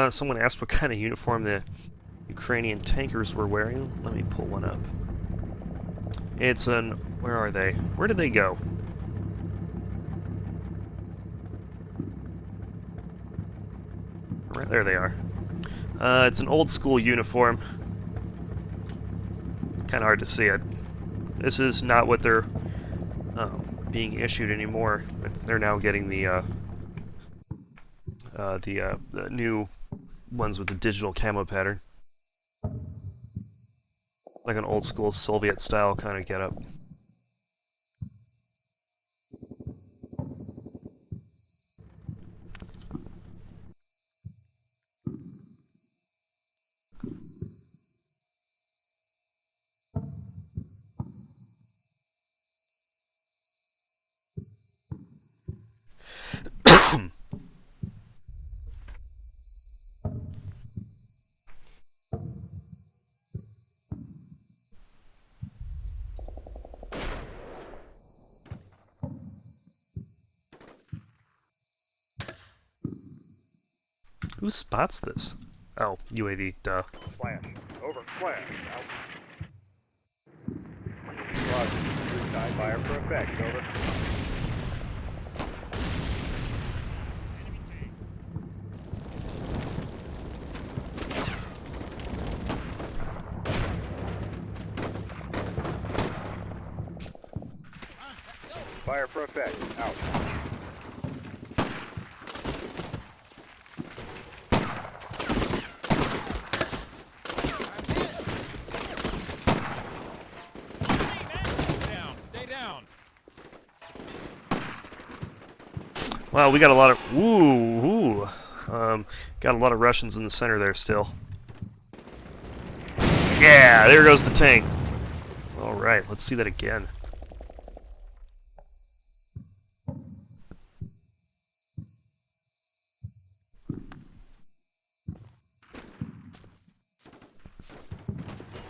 Someone asked what kind of uniform the Ukrainian tankers were wearing. Let me pull one up. It's an... Where are they? Where did they go? Right there they are. It's an old school uniform. Kind of hard to see it. This is not what they're being issued anymore. They're now getting the new ones with the digital camo pattern. Like an old school Soviet style kind of getup. Who spots this? Oh, UAV, duh. Flash. Over. Flash. Out. Roger. Good side fire for effect. Over. Fire for effect. Out. Down. Stay down. Wow, we got a lot of got a lot of Russians in the center there still. Yeah, there goes the tank. All right, let's see that again.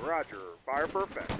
Roger. Fire for effect.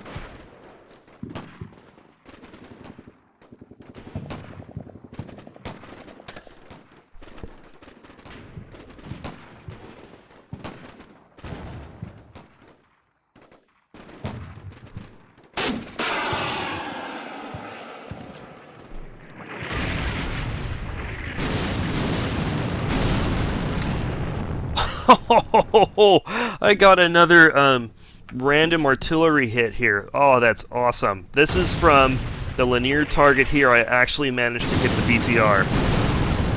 I got another random artillery hit here. Oh, that's awesome. This is from the linear target here. I actually managed to hit the BTR.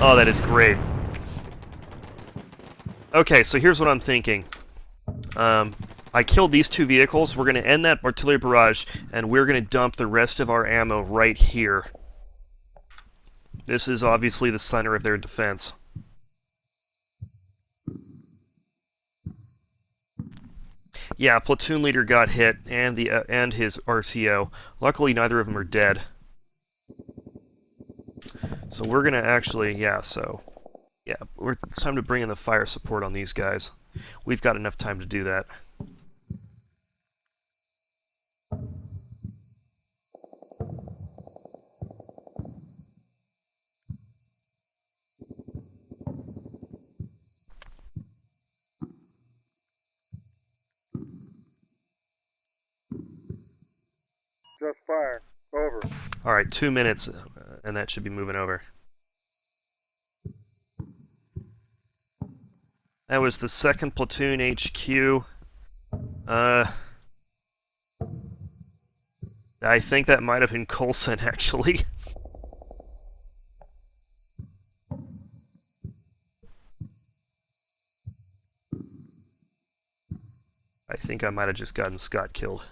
Oh, that is great. Okay, so here's what I'm thinking. I killed these two vehicles. We're going to end that artillery barrage, and we're going to dump the rest of our ammo right here. This is obviously the center of their defense. Yeah, platoon leader got hit, and his RTO. Luckily, neither of them are dead. So we're gonna actually, it's time to bring in the fire support on these guys. We've got enough time to do that. Just fire. Over. All right, 2 minutes, and that should be moving over. That was the 2nd Platoon HQ. I think that might have been Coulson, actually. I think I might have just gotten Scott killed.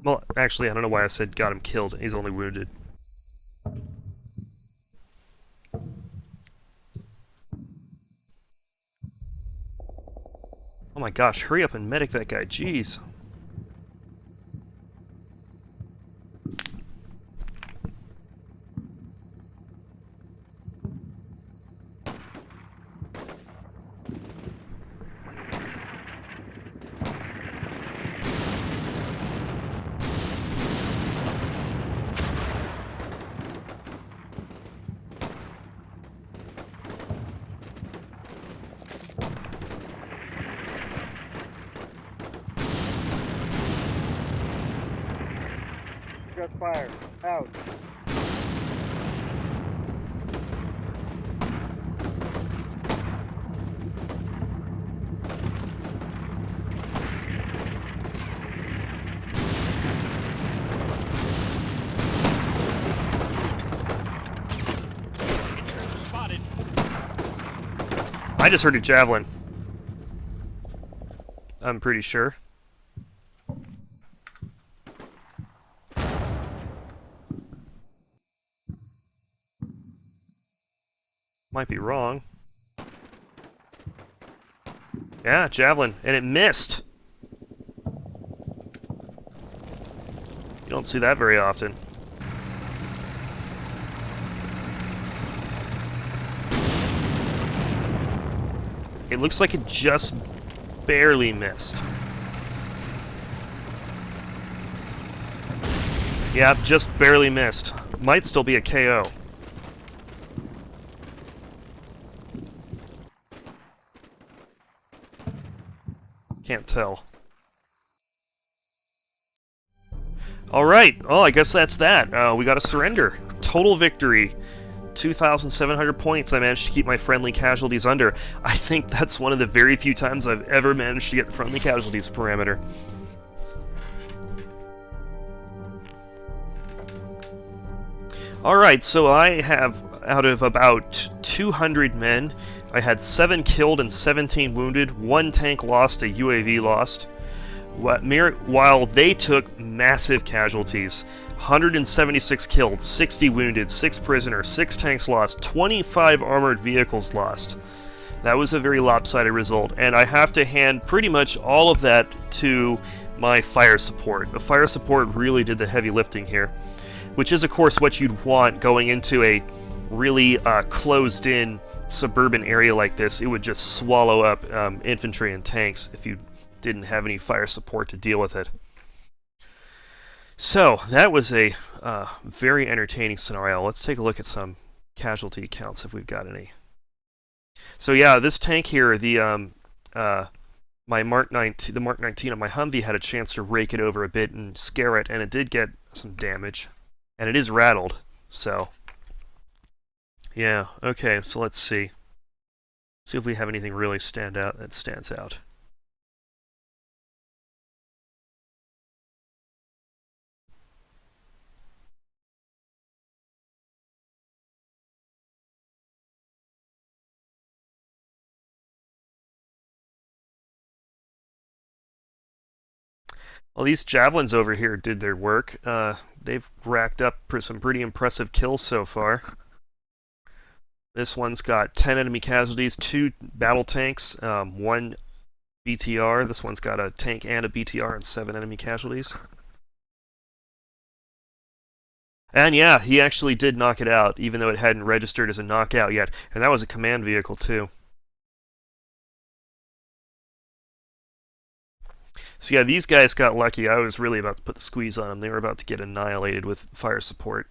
Well, actually, I don't know why I said got him killed. He's only wounded. Oh my gosh, hurry up and medic that guy, jeez. Just fire. Out. Spotted. I just heard a javelin. I'm pretty sure. Might be wrong. Yeah, javelin, and it missed. You don't see that very often. It looks like it just barely missed. Yeah, just barely missed. Might still be a KO. Can't tell. Alright, well, I guess that's that. We got a surrender. Total victory. 2,700 points. I managed to keep my friendly casualties under. I think that's one of the very few times I've ever managed to get the friendly casualties parameter. Alright, so I have, out of about 200 men, I had 7 killed and 17 wounded, 1 tank lost, a UAV lost, while they took massive casualties. 176 killed, 60 wounded, 6 prisoners, 6 tanks lost, 25 armored vehicles lost. That was a very lopsided result, and I have to hand pretty much all of that to my fire support. The fire support really did the heavy lifting here, which is of course what you'd want going into a really closed-in suburban area like this. It would just swallow up infantry and tanks if you didn't have any fire support to deal with it. So, that was a very entertaining scenario. Let's take a look at some casualty counts if we've got any. So yeah, this tank here, the Mark 19 on my Humvee had a chance to rake it over a bit and scare it, and it did get some damage. And it is rattled, so... yeah, okay, so let's see. See if we have anything really stands out. Well, these javelins over here did their work. They've racked up some pretty impressive kills so far. This one's got 10 enemy casualties, 2 battle tanks, 1 BTR. This one's got a tank and a BTR and 7 enemy casualties. And yeah, he actually did knock it out, even though it hadn't registered as a knockout yet. And that was a command vehicle, too. So yeah, these guys got lucky. I was really about to put the squeeze on them. They were about to get annihilated with fire support.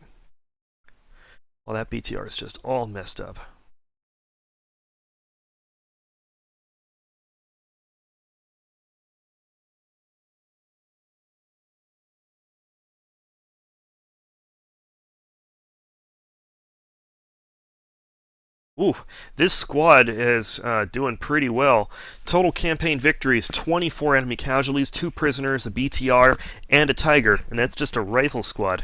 Well, that BTR is just all messed up. Ooh, this squad is doing pretty well. Total campaign victories, 24 enemy casualties, 2 prisoners, a BTR, and a Tiger. And that's just a rifle squad.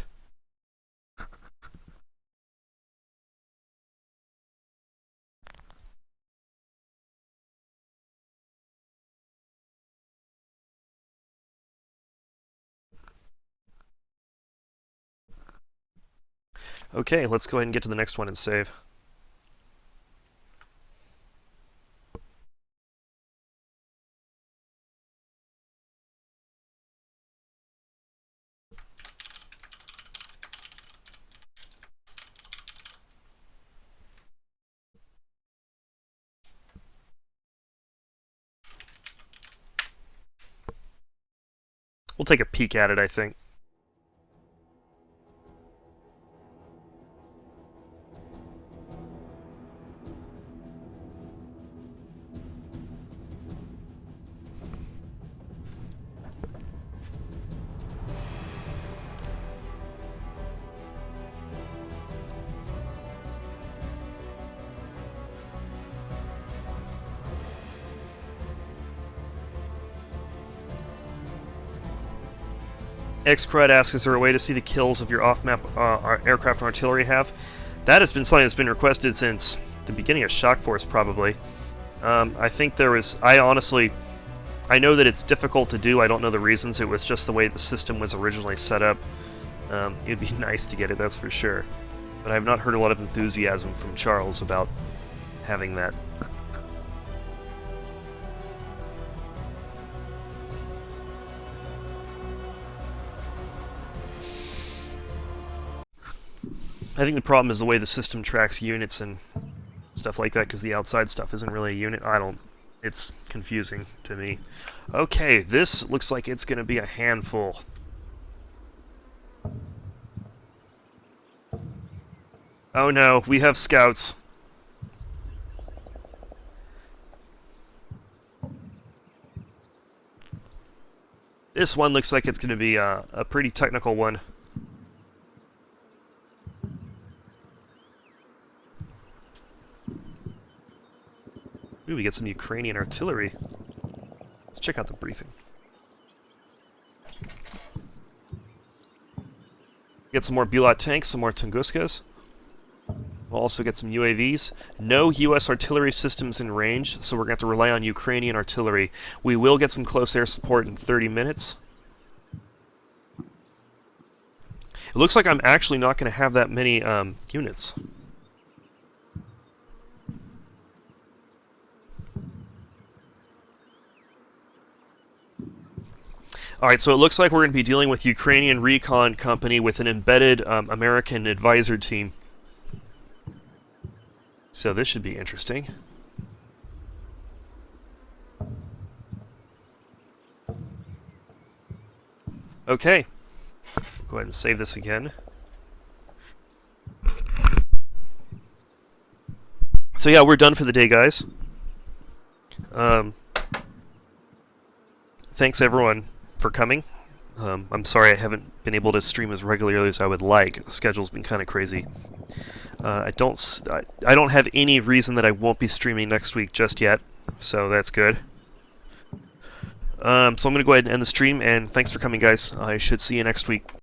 Okay, let's go ahead and get to the next one and save. We'll take a peek at it, I think. Xcrud asks, is there a way to see the kills of your off-map aircraft and artillery have? That has been something that's been requested since the beginning of Shock Force, probably. I think there was... I know that it's difficult to do. I don't know the reasons. It was just the way the system was originally set up. It'd be nice to get it, that's for sure. But I've not heard a lot of enthusiasm from Charles about having that. I think the problem is the way the system tracks units and stuff like that, because the outside stuff isn't really a unit. I don't It's confusing to me. Okay, this looks like it's going to be a handful. Oh no, we have scouts. This one looks like it's going to be a pretty technical one. Ooh, we get some Ukrainian artillery. Let's check out the briefing. Get some more Bulat tanks, some more Tunguskas. We'll also get some UAVs. No U.S. artillery systems in range, so we're going to have to rely on Ukrainian artillery. We will get some close air support in 30 minutes. It looks like I'm actually not going to have that many units. Alright, so it looks like we're going to be dealing with Ukrainian Recon Company with an embedded American advisor team. So this should be interesting. Okay. Go ahead and save this again. So yeah, we're done for the day, guys. Thanks everyone for coming. I'm sorry I haven't been able to stream as regularly as I would like. The schedule's been kind of crazy. I don't have any reason that I won't be streaming next week just yet, so that's good. So I'm going to go ahead and end the stream, and thanks for coming, guys. I should see you next week.